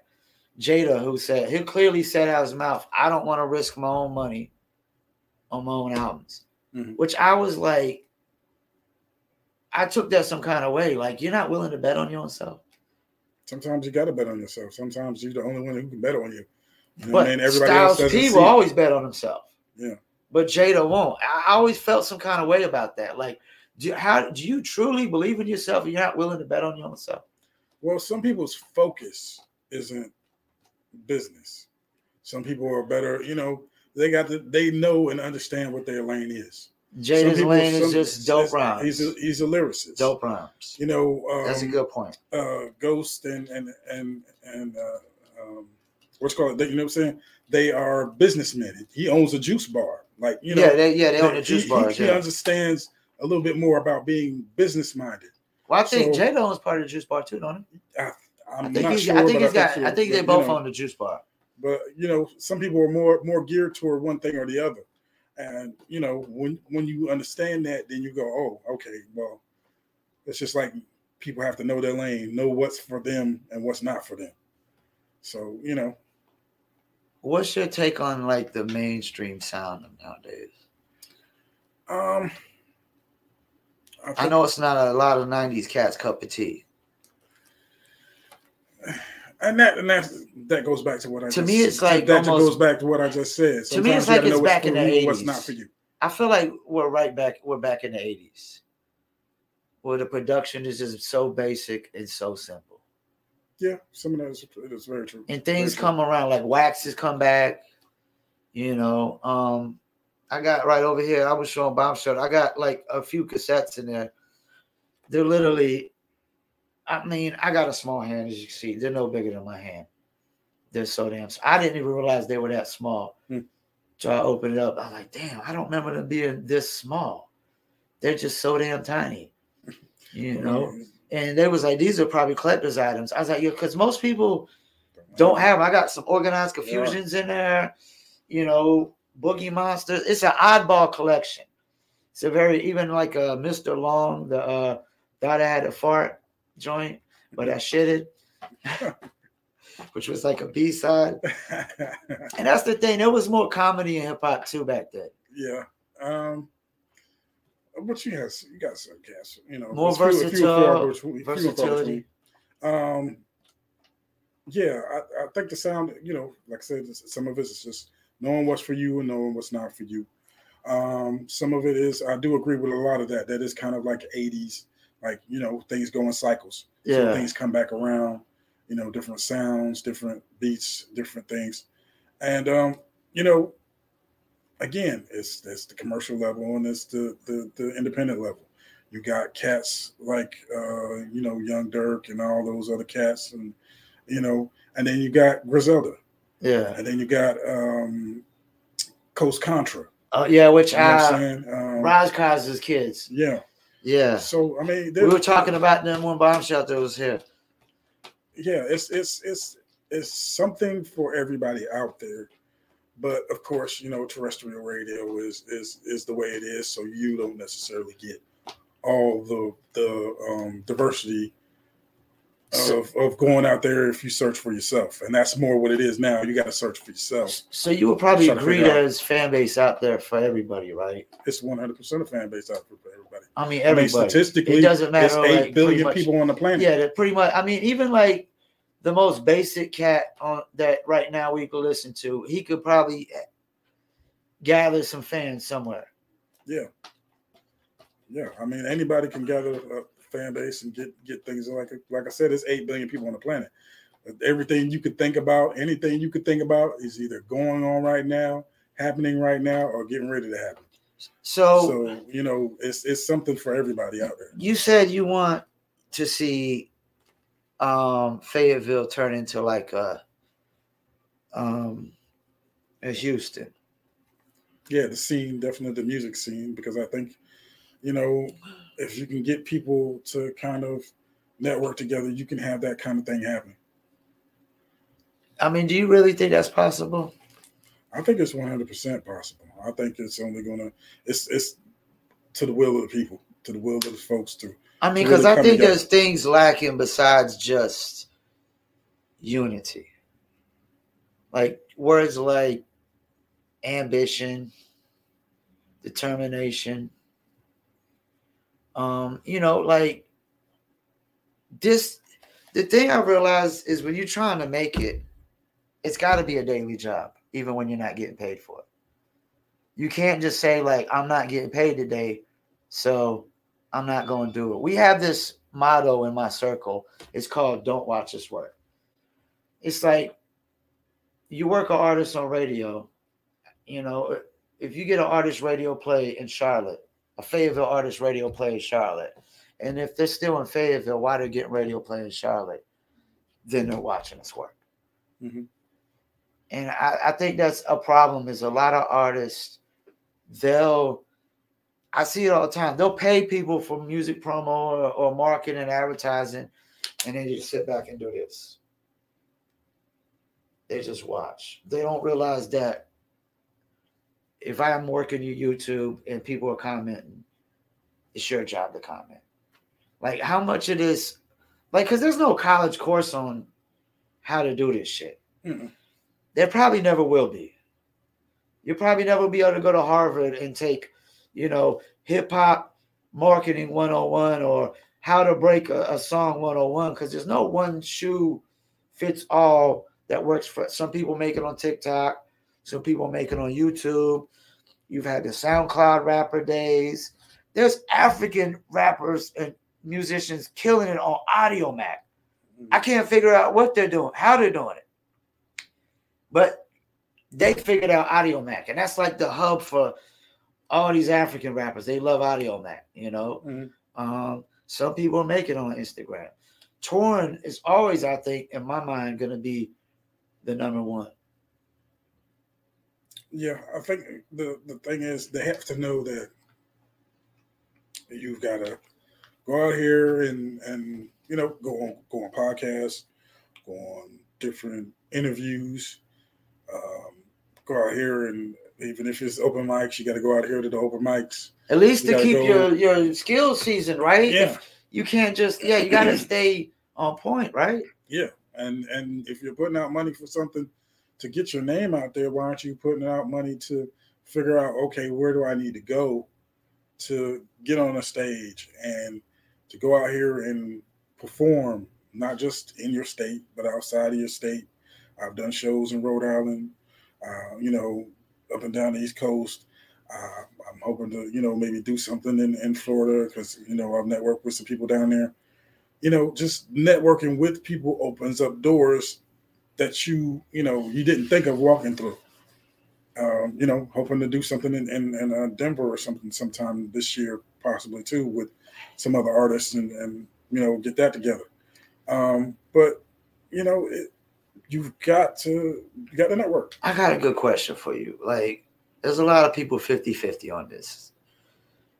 Jada, who said, he clearly said out of his mouth, I don't want to risk my own money on my own albums. Mm-hmm. Which I was like, I took that some kind of way. Like, you're not willing to bet on your own self. Sometimes you got to bet on yourself. Sometimes you're the only one who can bet on you. You know but everybody Styles else P will always bet on himself. Yeah. But Jada won't. I always felt some kind of way about that. Like, do you truly believe in yourself and you're not willing to bet on your own self? Well, some people's focus isn't business. Some people are better, they know and understand what their lane is. Jada's lane is just dope rhymes. He's a lyricist. Dope rhymes. That's a good point. Ghost and what's called, you know what I'm saying? They are businessmen. He owns a juice bar. Like, they own the juice bars. He understands a little bit more about being business minded. Well, I think Jada owns part of the juice bar too, don't he? I think they both own the juice bar. But some people are more geared toward one thing or the other. And when you understand that, then you go, oh, okay, well, it's just like people have to know their lane, know what's for them and what's not for them. So, What's your take on like the mainstream sound nowadays? I know it's not a lot of 90s cats' cup of tea. And that goes back to what I just said. To me, it's like that goes back to what I just said. To me, it's like it's back in the 80s. What's not for you. I feel like we're back in the 80s, where the production is just so basic and so simple. Yeah, some of that is very true. And things come around, like Wax has come back. I got right over here. I was showing Bombshell. I got like a few cassettes in there. They're literally, I mean, I got a small hand, as you can see. They're no bigger than my hand. They're so damn. I didn't even realize they were that small. So I opened it up. I'm like, damn, I don't remember them being this small. They're just so damn tiny, And they was like, these are probably collector's items. I was like, yeah, because most people don't have. I got some Organized Confusions in there, Boogie Monsters. It's an oddball collection. It's a very, even like Mr. Long, the Thought I Had a Fart joint, but I shitted, which was like a B-side. And that's the thing. There was more comedy in hip hop too back then. Yeah. But you got some cats, more versatility. Yeah, I think the sound, like I said, some of it is just knowing what's for you and knowing what's not for you. Some of it is, I do agree with a lot of that. That is kind of like 80s, like, things go in cycles. Yeah. So things come back around, different sounds, different beats, different things. And, again, it's the commercial level and it's the independent level. You got cats like, Young Dirk and all those other cats and then you got Griselda. Yeah. And then you got Coast Contra. Yeah, which Roscos's kids. Yeah. Yeah. So, I mean, we were talking about them when Bomb Shelter was here. Yeah, it's something for everybody out there. But of course, terrestrial radio is the way it is, so you don't necessarily get all the diversity of going out there if you search for yourself. And that's more what it is now. You got to search for yourself. So you would probably agree there's fan base out there for everybody, right? It's 100% a fan base out there for everybody. I mean, everybody. Statistically, it doesn't matter. There's 8 billion people on the planet. Yeah, that pretty much. I mean, even like the most basic cat on that right now we could listen to, he could probably gather some fans somewhere. Yeah. Yeah. I mean, anybody can gather a fan base and get things like I said, there's 8 billion people on the planet. Everything you could think about, anything you could think about is either going on right now, happening right now, or getting ready to happen. So it's something for everybody out there. You said you want to see Fayetteville turn into like a Houston. Yeah, the scene, definitely the music scene, because I think, if you can get people to kind of network together, you can have that kind of thing happen. I mean, do you really think that's possible? I think it's 100% possible. I think it's only it's to the will of the people, to the will of the folks to. I mean, because I think there's things lacking besides just unity. Like words like ambition, determination. Like this. The thing I realized is when you're trying to make it, it's got to be a daily job, even when you're not getting paid for it. You can't just say, like, I'm not getting paid today, so I'm not going to do it. We have this motto in my circle. It's called Don't Watch Us Work. It's like you work an artist on radio. If you get an artist radio play in Charlotte, a Fayetteville artist radio play in Charlotte, and if they're still in Fayetteville, why they're getting radio play in Charlotte, then they're watching us work. Mm-hmm. And I think that's a problem is a lot of artists, I see it all the time. They'll pay people for music promo or marketing and advertising, and they just sit back and do this. They just watch. They don't realize that if I'm working your YouTube and people are commenting, it's your job to comment. Like how much it is, like, because there's no college course on how to do this shit. Mm-mm. There probably never will be. You'll probably never be able to go to Harvard and take, hip hop marketing 101 or how to break a song 101 because there's no one shoe fits all that works for some people. Make it on TikTok, some people make it on YouTube. You've had the SoundCloud rapper days. There's African rappers and musicians killing it on Audio Mac. I can't figure out what they're doing, how they're doing it. But they figured out Audio Mac, and that's like the hub for all these African rappers. They love Audio Mac, Mm-hmm. Some people make it on Instagram. Touring is always, I think, in my mind, going to be the number one. Yeah, I think the thing is they have to know that you've got to go out here and go on podcasts, go on different interviews, go out here and even if it's open mics, you got to go out here to the open mics. At least to keep your skills seasoned, right? Yeah. You can't just you got to stay on point, right? Yeah, and if you're putting out money for something to get your name out there, why aren't you putting out money to figure out, okay, where do I need to go to get on a stage and to go out here and perform, not just in your state, but outside of your state. I've done shows in Rhode Island, up and down the East Coast. I'm hoping to, maybe do something in Florida because, I've networked with some people down there. Just networking with people opens up doors that you didn't think of walking through. Hoping to do something in Denver or something sometime this year, possibly too, with some other artists and get that together. But you've got to network. I got a good question for you. Like, there's a lot of people 50-50 on this.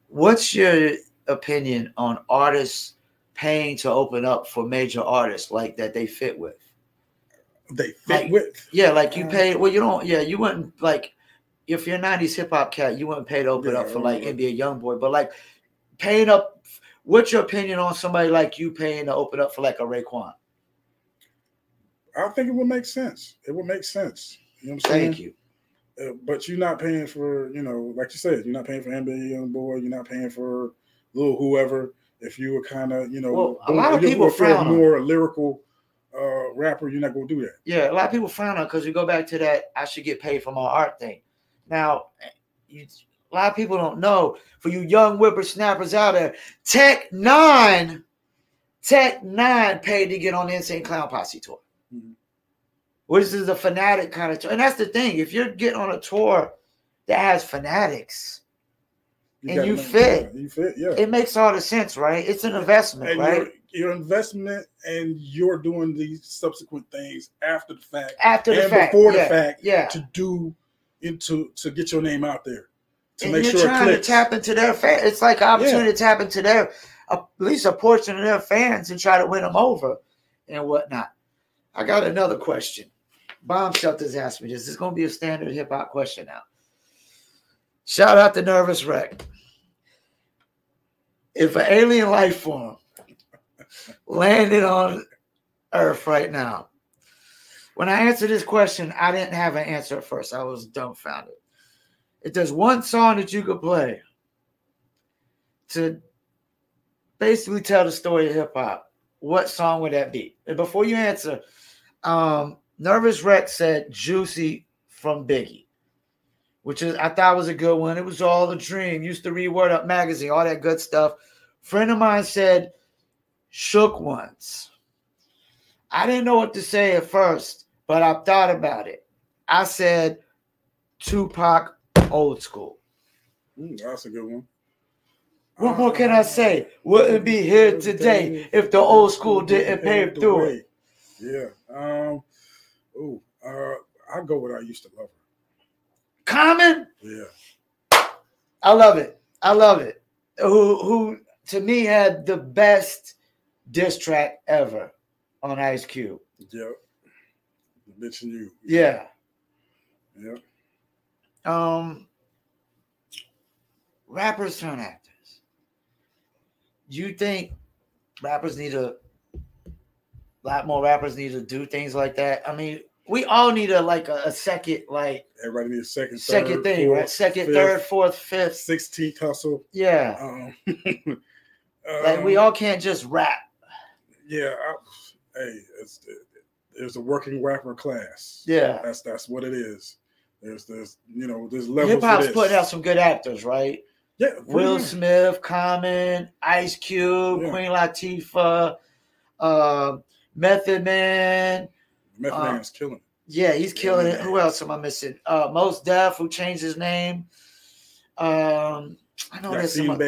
What's your opinion on artists paying to open up for major artists like that they fit with? They fit with? Yeah, like you pay. Well, you wouldn't, like, if you're a 90s hip hop cat, you wouldn't pay to open up for like NBA Youngboy. But like paying up, what's your opinion on somebody like you paying to open up for like a Raekwon? I think it would make sense. It would make sense. You know what I'm saying? Thank you. But you're not paying for, like you said, you're not paying for NBA Youngboy. You're not paying for Lil whoever. If you were kind of, well, a lot of people frown on more lyrical rapper, you're not going to do that. Yeah, a lot of people frown on because we go back to that I should get paid for my art thing. Now, a lot of people don't know. For you young whippersnappers out there, Tech Nine paid to get on the Insane Clown Posse tour. Mm-hmm. Which is a fanatic kind of tour. And that's the thing. If you're getting on a tour that has fanatics you fit, yeah. It makes all the sense, right? It's an investment, and right? Your investment, and you're doing these subsequent things after the fact. Before the fact. Yeah. To get your name out there. to make sure it clicks. To tap into their fans. It's like an opportunity to tap into their, at least a portion of their fans and try to win them over and whatnot. I got another question. Bomb Shelters asked me this. This is going to be a standard hip hop question now. Shout out to Nervous Wreck. If an alien life form landed on Earth right now, when I answered this question, I didn't have an answer at first. I was dumbfounded. If there's one song that you could play to basically tell the story of hip hop, what song would that be? And before you answer, Nervous Wreck said Juicy from Biggie, which is I thought was a good one. It was all a dream. Used to read Word Up magazine, all that good stuff. Friend of mine said Shook Ones. I didn't know what to say at first, but I thought about it. I said Tupac Old School. That's a good one. What more can I say? Wouldn't be here today if the old school didn't pave through it. Yeah. I go with I Used to Love Her. Common? Yeah. I love it. I love it. Who to me had the best diss track ever on Ice Cube. Yep. The Bitch and You. Yeah. Yep. Rappers turn actors. You think rappers need a lot more rappers need to do things like that? I mean, we all need a second, like everybody needs a second third, thing, fourth, right? Second, fifth, third, fourth, fifth, 16th hustle. Yeah. Like we all can't just rap. Yeah. There's a working rapper class. Yeah. That's what it is. There's levels. Hip hop's putting out some good actors, right? Yeah. Will Smith, Common, Ice Cube, Queen Latifah, Method Man. Method Man's killing it. Yeah, he's killing it. Who else am I missing? Mos Def, who changed his name. I know there's some.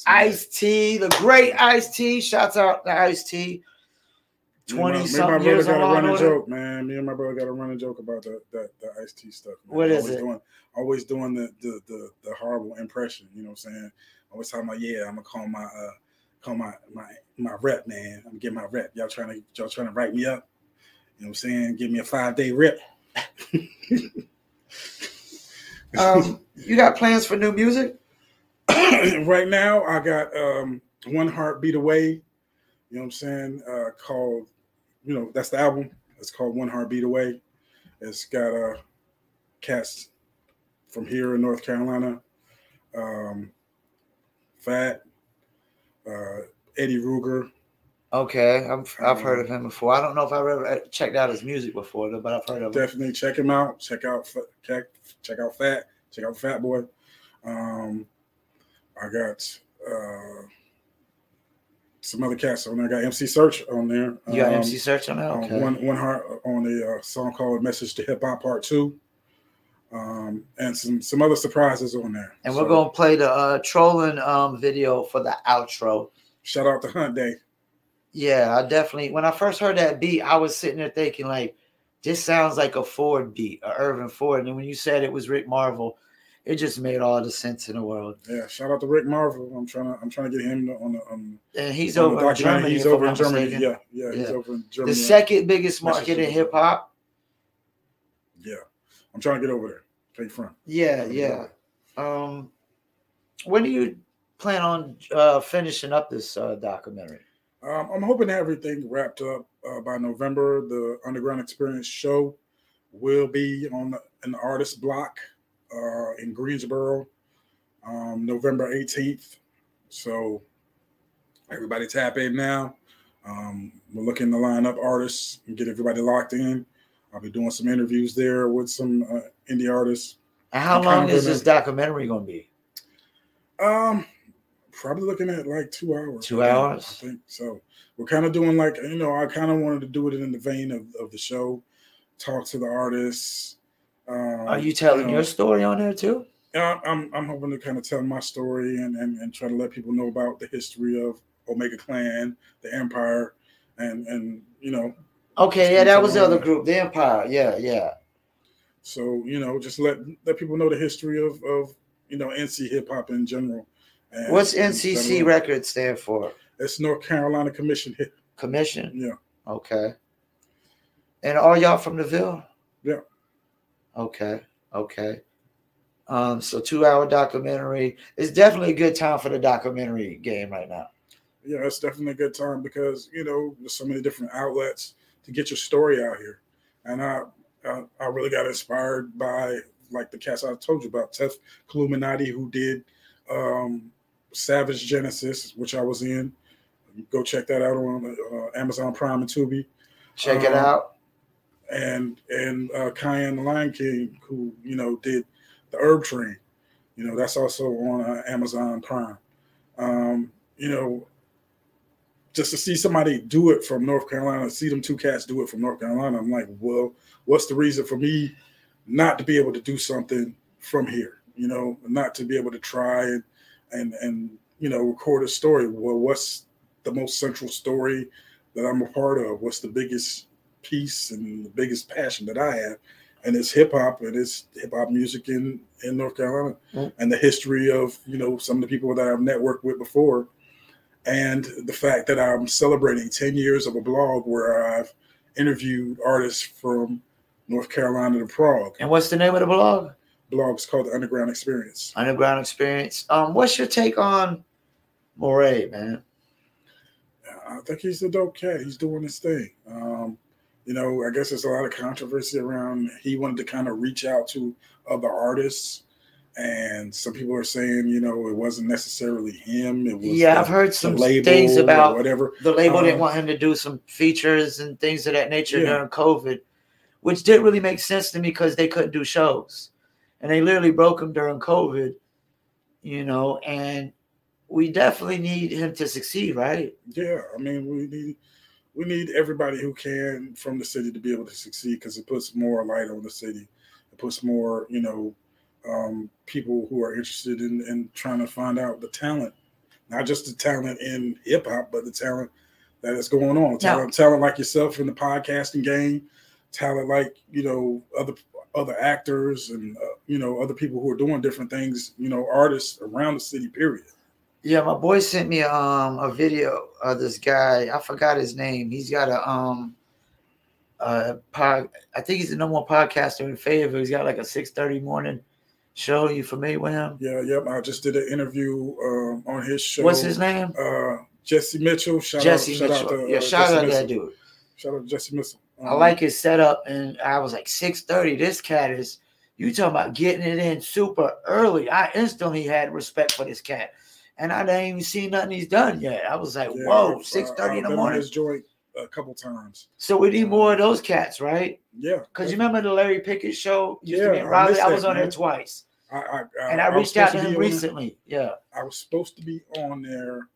Ice-T, the great Ice-T. Shouts out to Ice-T. 20-something years got along a running with joke, man. Me and my brother got a running joke about the Ice-T stuff. Man. What is it? Always doing the horrible impression. You know what I'm saying? Always talking about, I'm gonna call my rep, man. I'm gonna get my rep. Y'all trying to write me up? You know what I'm saying? Give me a 5-day rip. You got plans for new music? Right now, I got One Heartbeat Away. You know what I'm saying? Called, that's the album. It's called One Heartbeat Away. It's got cats from here in North Carolina. Fat, Eddie Ruger. Okay, I've heard of him before. I don't know if I've ever checked out his music before, but I've heard of him. Definitely check him out. Check out Fat. Check out Fat Boy. I got some other cats on there. I got MC Search on there. You got MC Search on there? Okay. One Heart on a song called Message to Hip Hop Part 2. And some other surprises on there. And we're going to play the trolling video for the outro. Shout out to Hunt Day. Yeah, I definitely, when I first heard that beat, I was sitting there thinking, like, this sounds like a Ford beat, a Irvin Ford. And then when you said it was Rick Marvel, it just made all the sense in the world. Yeah, shout out to Rick Marvel. I'm trying to get him on and he's over in Germany. He's over in Germany. Yeah, he's over in Germany. The second biggest market in hip hop. Yeah, I'm trying to get over there. Take front. Yeah. When do you plan on finishing up this documentary? I'm hoping to have everything wrapped up by November. The Underground Experience show will be in the artist block in Greensboro, November 18th. So everybody tap in now. We're looking to line up artists and get everybody locked in. I'll be doing some interviews there with some indie artists. And how long is this documentary going to be? Probably looking at like 2 hours. 2 hours? I think so. We're kind of doing I kind of wanted to do it in the vein of the show, talk to the artists. Are you telling your story on there too? I'm hoping to kind of tell my story and try to let people know about the history of Omega Clan, the Empire, and Okay, yeah, that was the other group, the Empire. Yeah. So just let people know the history of NC hip hop in general. And what's NCC records stand for? It's North Carolina Commission Hip. Commission? Yeah. Okay. And are y'all from the Ville? Yeah. Okay. So 2-hour documentary. It's definitely a good time for the documentary game right now. Yeah, it's definitely a good time because, there's so many different outlets to get your story out here. And I really got inspired by, like, the cats I told you about, Tef Illuminati, who did Savage Genesis, which I was in. Go check that out on Amazon Prime and Tubi. Check it out. And Cayenne the Lion King, who, did The Herb Train. That's also on Amazon Prime. Just to see somebody do it from North Carolina, see them two cats do it from North Carolina, I'm like, well, what's the reason for me not to be able to do something from here? Not to be able to try and record a story. Well, what's the most central story that I'm a part of? What's the biggest piece and the biggest passion that I have? And it's hip hop, and it's hip hop music in North Carolina, and the history of some of the people that I've networked with before, and the fact that I'm celebrating 10 years of a blog where I've interviewed artists from North Carolina to Prague. And what's the name of the blog? Blog's called The Underground Experience. Underground Experience. What's your take on Moray, man? I think he's a dope cat. He's doing his thing. I guess there's a lot of controversy around. He wanted to kind of reach out to other artists, and some people are saying, it wasn't necessarily him. It was I've heard some things about whatever. The label didn't want him to do some features and things of that nature during COVID, which didn't really make sense to me because they couldn't do shows, and they literally broke him during COVID. And we definitely need him to succeed, right? Yeah, I mean, we need everybody who can from the city to be able to succeed because it puts more light on the city. It puts more, people who are interested in trying to find out the talent, not just the talent in hip hop, but the talent that is going on. Talent like yourself in the podcasting game, talent like, other actors and, other people who are doing different things, artists around the city, period. Yeah, my boy sent me a video of this guy. I forgot his name. He's got I think he's the number one podcaster in Fayetteville. He's got like a 6:30 morning show. You familiar with him? Yeah, yep. I just did an interview on his show. What's his name? Jesse Mitchell. Shout out to that dude. Shout out to Jesse Mitchell. I like his setup, and I was like 6:30. This cat is, you talking about getting it in super early. I instantly had respect for this cat. And I didn't even see nothing he's done yet. I was like, whoa, 6:30 in the morning. His joint a couple times. So we need more of those cats, right? Yeah. Because you remember the Larry Pickett show? Used to be in Raleigh. I was on there twice. I reached out to him recently. Yeah. I was supposed to be on there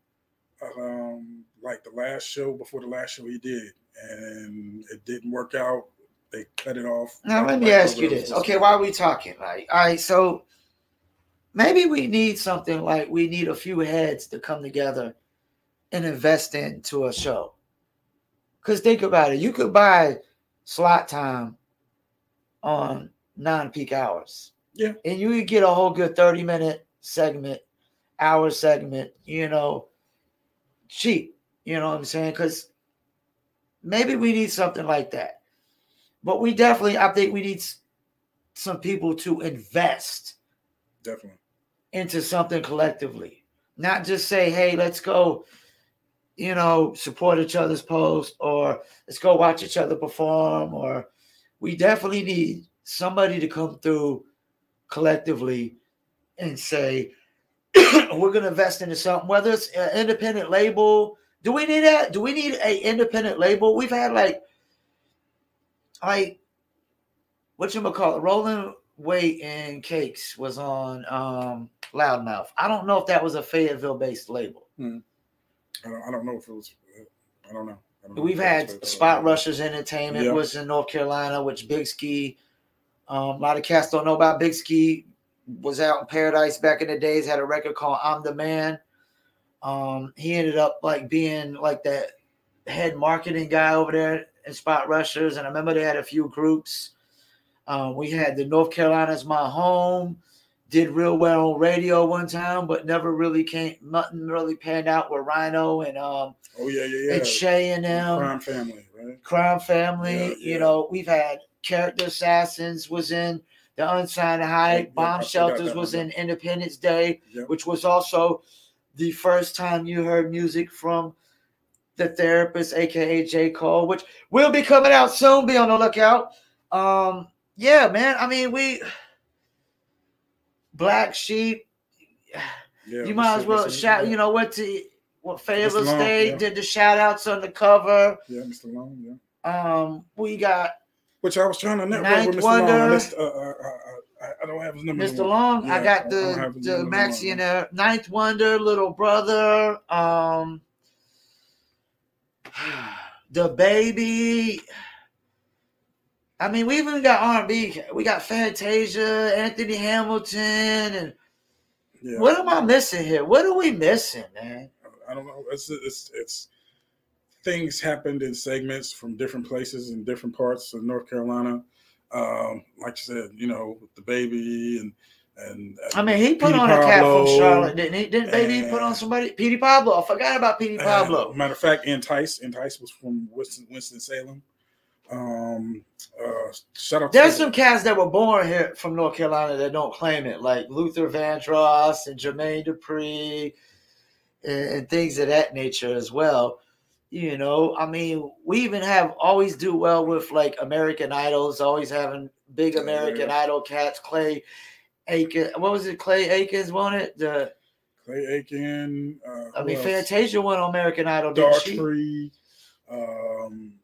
like the last show before the last show he did. And it didn't work out. They cut it off. Now, let me ask you this. Okay, why are we talking? Like, all right, so maybe we need something like we need a few heads to come together and invest into a show. Because think about it. You could buy slot time on non-peak hours. Yeah. And you could get a whole good 30-minute segment, hour segment, cheap. You know what I'm saying? Because maybe we need something like that. But I think we need some people to invest. Definitely. Into something collectively. Not just say, hey, let's go, support each other's post, or let's go watch each other perform, or we definitely need somebody to come through collectively and say, we're going to invest into something, whether it's an independent label. Do we need that? Do we need an independent label? We've had like whatchamacallit, Rolling Weight and Cakes was on Loudmouth. I don't know if that was a Fayetteville-based label. I don't know if it was. I don't know. We've had Spot Rushers Entertainment was in North Carolina, which Big Ski. A lot of cats don't know about Big Ski. Was out in Paradise back in the days. Had a record called "I'm the Man." He ended up like being like the head marketing guy over there at Spot Rushers, and I remember they had a few groups. We had the North Carolina's My Home, did real well on radio one time, but nothing really panned out with Rhino and and Shay and them. Crime Family, right? Crime Family. You know, we've had Character Assassins was in The Unsigned Hype. Bomb Shelters was in Independence Day, which was also the first time you heard music from The Therapist, aka J. Cole, which will be coming out soon. Be on the lookout. Yeah, man. I mean, Black Sheep. Yeah, you might as well shout. You know what Fayetteville State did the shout outs on the cover. Yeah, Mr. Long. Yeah. We got. Which I was trying to network with Mr. Long. I don't have his number. Mr. Long. I got the Maxi in there. Ninth Wonder, Little Brother. The Baby. I mean, we even got R&B. We got Fantasia, Anthony Hamilton, and what am I missing here? What are we missing, man? I don't know. It's things happened in segments from different places in different parts of North Carolina. Like you said, with The Baby and I mean, he put on a cat from Charlotte, didn't he? Didn't Baby put on somebody? Petey Pablo. I forgot about Petey Pablo. Matter of fact, Entice was from Winston-Salem. Shout out. There's some cats that were born here from North Carolina that don't claim it, like Luther Vandross and Jermaine Dupri and things of that nature as well. I mean, we even always do well with like American Idols, always having big American Idol cats. Clay Aiken, what was it? Clay Aikens won it. Clay Aiken. I mean, Fantasia won American Idol. Dartree.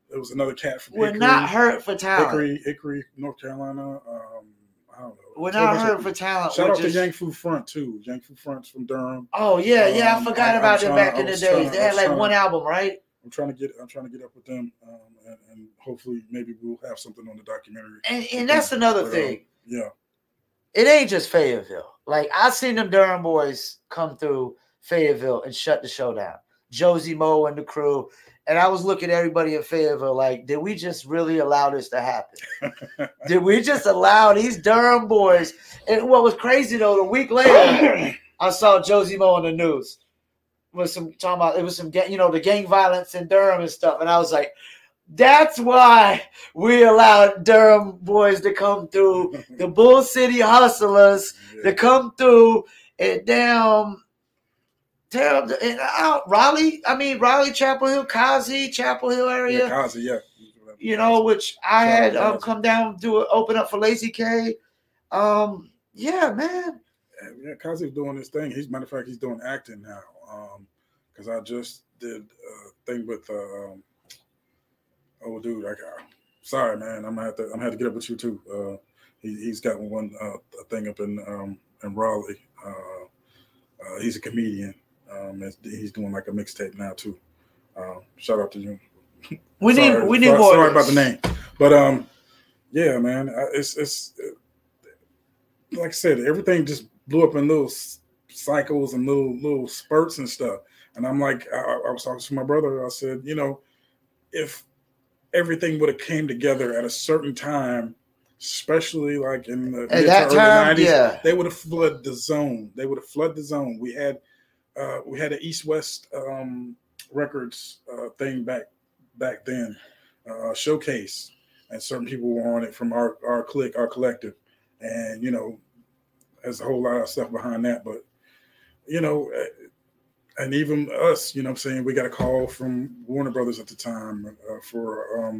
There was another cat from We're not hurt for talent. Hickory, North Carolina. I don't know. We're not hurt for talent. Shout out to Yang Fu Front too. Yang Fu Front's from Durham. Oh yeah. I forgot about them back in the days. They had like one album, right? I'm trying to get up with them, and hopefully maybe we'll have something on the documentary. And that's another thing. Yeah. It ain't just Fayetteville. Like, I seen them Durham boys come through Fayetteville and shut the show down. Josie Moe and the crew. And I was looking at everybody in Fayetteville like, did we just really allow this to happen? Did we just allow these Durham boys? And what was crazy, though, a week later, I saw Josie Moe on the news. It was some the gang violence in Durham and stuff. And I was like, that's why we allowed Durham boys to come through, the Bull City Hustlers to come through and down terrible. And Raleigh, Chapel Hill, Kazi, Chapel Hill area. Yeah, Kazi, yeah. Which I had come down to open up for Lazy K. Yeah, man. Yeah, Kazi's doing this thing. Matter of fact, he's doing acting now. Because I just did a thing with dude, sorry, man. I'm gonna have to get up with you too. He's got one thing up in Raleigh. He's a comedian. He's doing like a mixtape now too. Shout out to you. We need more. Sorry about the name, but yeah, man. It's like I said, everything just blew up in little cycles and little spurts and stuff. And I'm like, I was talking to my brother. I said, if everything would have came together at a certain time, especially like in the mid to early 90s, they would have flooded the zone. We had an East-West Records thing back then, showcase, and certain people were on it from our clique, our collective, and there's a whole lot of stuff behind that, but and even us, what I'm saying, we got a call from Warner Brothers at the time for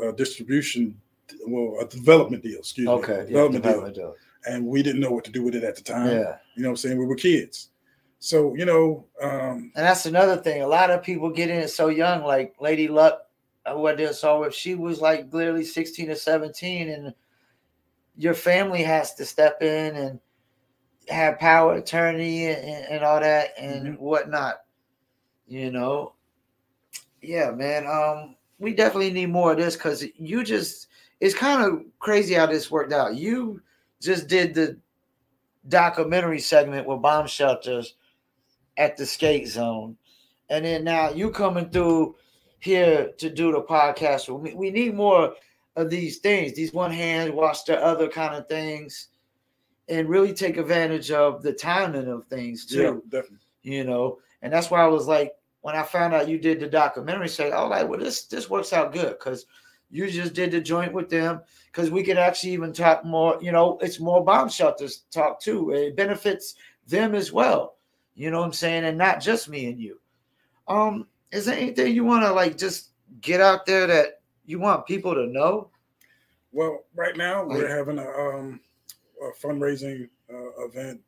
a distribution, a development deal, excuse me. Okay. Development deal. And we didn't know what to do with it at the time. Yeah. What I'm saying? We were kids. So, and that's another thing. A lot of people get in it so young, like Lady Luck, who I did saw with, she was like literally 16 or 17, and your family has to step in and have power of attorney and all that and whatnot, Yeah, man. We definitely need more of this because it's kind of crazy how this worked out. You just did the documentary segment with bomb shelters at the skate zone. And then now you coming through here to do the podcast. We need more of these things, these one hand wash the other kind of things. and really take advantage of the timing of things too. Yeah, definitely. You know, and that's why I was like, when I found out you did the documentary, say, oh, like, well, this works out good because you just did the joint with them. Because we could actually even talk more. You know, it's more bomb shelters talk too. It benefits them as well. You know what I'm saying, and not just me and you. Is there anything you want to like just get out there that you want people to know? Well, right now we're having a fundraising event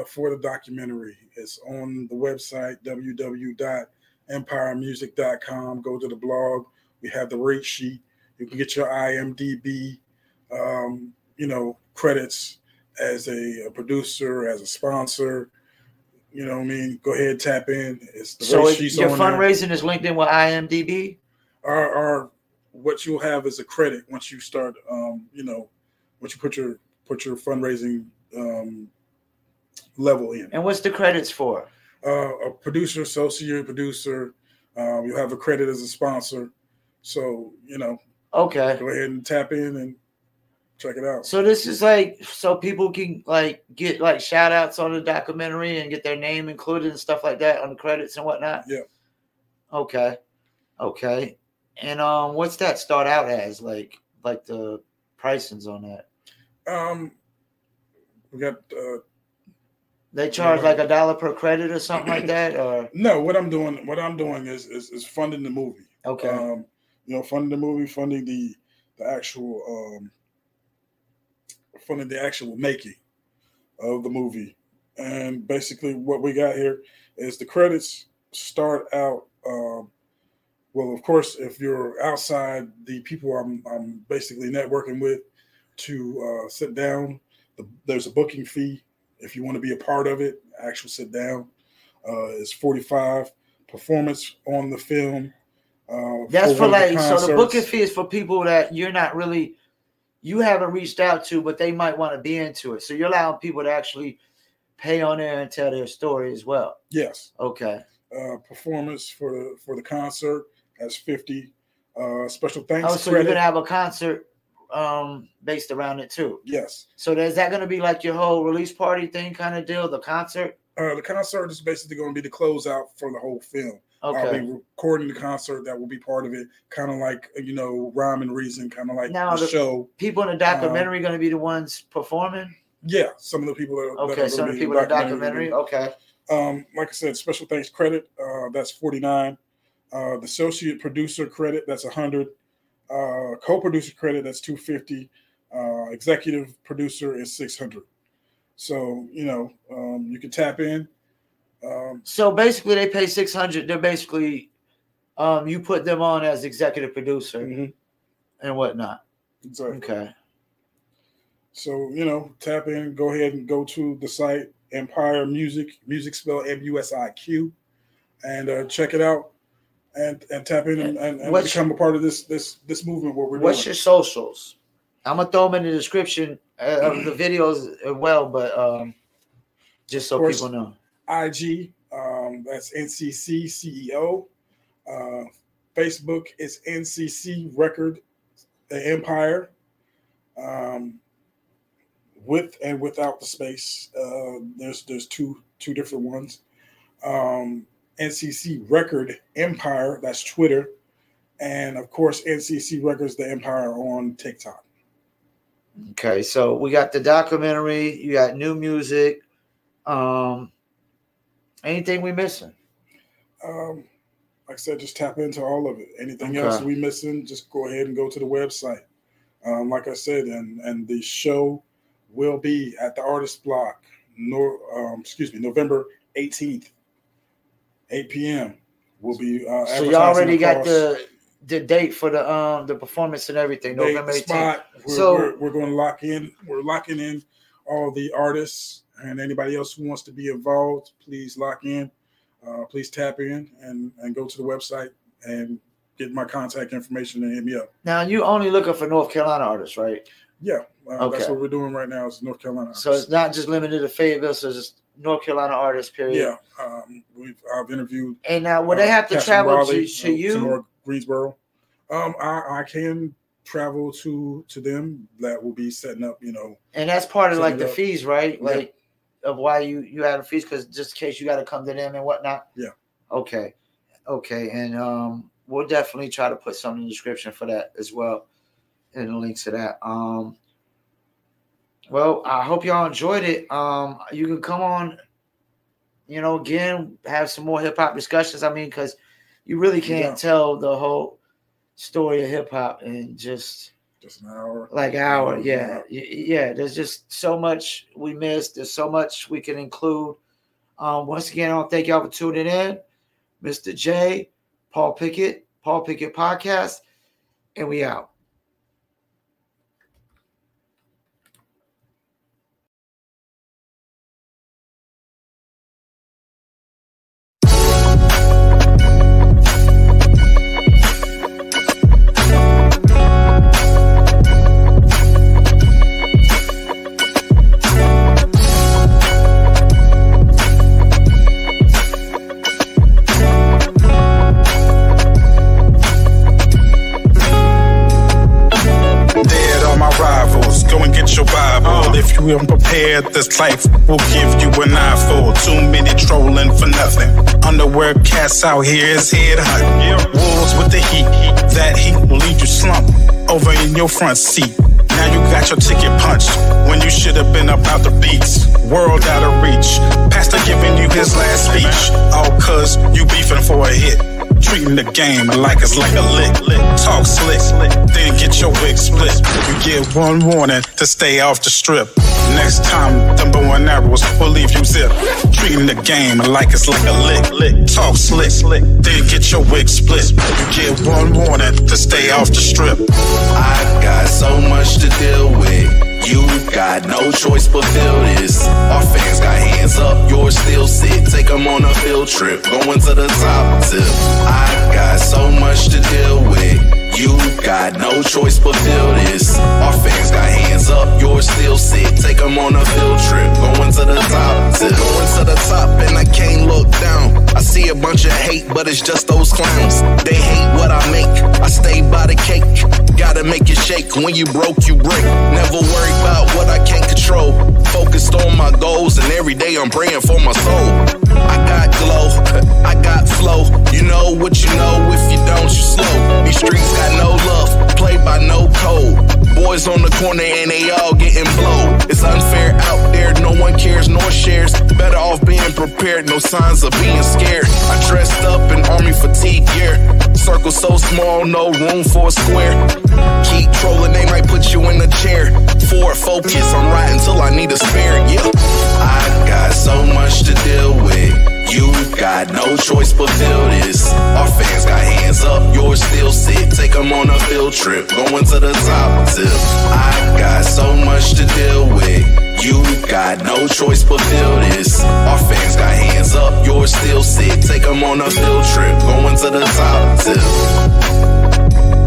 for the documentary. It's on the website www.empiremusic.com. Go to the blog. We have the rate sheet. You can get your IMDb, credits as a producer, as a sponsor. You know what I mean? Go ahead, tap in. It's the rate sheets your on fundraising is linked in with IMDb. Our what you'll have is a credit once you start. Once you put your fundraising level in. And what's the credits for? A producer, associate producer. You'll have a credit as a sponsor. So okay, go ahead and tap in and check it out. So this is like so people can like get like shout outs on the documentary and get their name included and stuff like that on the credits and whatnot. Yeah. Okay. And what's that start out as? Like the pricings on that? We got they charge like $1 per credit or something like that, or no? What I'm doing is funding the movie. Okay. Funding the movie, funding the actual funding the actual making of the movie. And basically what we got here is the credits start out well, of course, if you're outside the people I'm basically networking with to sit down, there's a booking fee. If you want to be a part of it, actual sit down is $45. Performance on the film. That's for like, so the booking fee is for people that you haven't reached out to, but they might want to be into it. So you're allowing people to actually pay on there and tell their story as well. Yes. Okay. Performance for the concert, that's $50. Special thanks. Oh, so credit. You're gonna have a concert based around it too. Yes. So is that gonna be like your whole release party thing kind of deal? The concert. The concert is basically going to be the closeout for the whole film. Okay. I'll be recording the concert that will be part of it, kind of like Rhyme and Reason, kind of like now, the show. People in the documentary going to be the ones performing. Yeah, some of the people that okay, some of the people in the documentary. Okay. Like I said, special thanks credit, that's $49. The associate producer credit, that's $100. Co-producer credit, that's $250. Executive producer is $600. So you can tap in. So basically, they pay $600. They're basically you put them on as executive producer and whatnot. Exactly. Okay. So tap in. Go ahead and go to the site Empire Music spelled MUSIQ, and check it out. And tap in and become a part of this movement. What we're doing. What's your socials? I'm gonna throw them in the description of the videos as well, but just so people know. IG, that's NCC CEO. Facebook is NCC Record Empire. With and without the space. There's two different ones. NCC Record Empire, that's Twitter, and of course NCC Records the Empire on TikTok. Okay, so we got the documentary, you got new music. Anything we missing? Like I said, just tap into all of it. Anything else we missing, just go ahead and go to the website. Like I said, and the show will be at the Artist Block, November 18th, 8 p.m. Will be so you already got the date for the performance and everything, November 18th. We're going to lock in. We're locking in all the artists and anybody else who wants to be involved. Please lock in. Please tap in and go to the website and get my contact information and hit me up. Now, you only looking for North Carolina artists, right? Yeah. That's what we're doing right now is North Carolina artists. So it's not just limited to Fayetteville, so it's just North Carolina artists, period. Yeah. I've interviewed. And now, would they have to travel to you? Greensboro. I can travel to them that will be setting up, And that's part of like the up. fees, right? Like of why you had a fees, because just in case you got to come to them and whatnot. Yeah. Okay. And we'll definitely try to put something in the description for that as well, and the links to that. Well, I hope y'all enjoyed it. You can come on, again, have some more hip hop discussions. I mean, because you really can't tell the whole story of hip hop in just an hour. Like hour, yeah. There's just so much we missed. There's so much we can include. Once again, I want to thank y'all for tuning in. Mista Jay, Paul Pickett Podcast, and we out. If you unprepared, this life will give you an eyeful. Too many trolling for nothing. Underwear cats out here is head hunting. Wolves with the heat, that heat will leave you slump over in your front seat. Now you got your ticket punched when you should have been up out the beats. World out of reach. Pastor giving you his last speech. All cause you beefing for a hit. Treating the game like it's like a lick. Talk slick, then get your wig split. You get one warning to stay off the strip. Next time, the bow and arrows will leave you zip. Treating the game like it's like a lick. Talk slick, then get your wig split. You get one warning to stay off the strip. I got so much to deal with. You got no choice but feel this. Our fans got hands up, yours still sit. Take them on a field trip, going to the top tip. I got so much to deal with. You got no choice but feel this. Our fans got hands up, yours still sit. Take them on a field trip, going to the top tip. Going to the top and I can't look down. I see a bunch of hate, but it's just those clowns. They hate what I make, I stay by the cake. Gotta make it shake, when you broke, you break. Never worry about what I can't control. Focused on my goals, and every day I'm praying for my soul. I got glow, I got flow. You know what you know, if you don't, you slow. These streets got no love, played by no code. Boys on the corner and they all getting blowed. It's unfair out there, no one cares nor shares. Better off being prepared, no signs of being scared. I dressed up in army fatigue gear. Circle so small, no room for a square. Keep trolling, they might put you in a chair. Forward focus, I'm riding till I need a spare, yeah. I got so much to deal with. You got no choice but feel this. Our fans got hands up, yours still sit. Take them on a field trip, going to the top tip. I got so much to deal with. You got no choice but feel this. Our fans got hands up, yours still sit. Take them on a field trip, going to the top tip.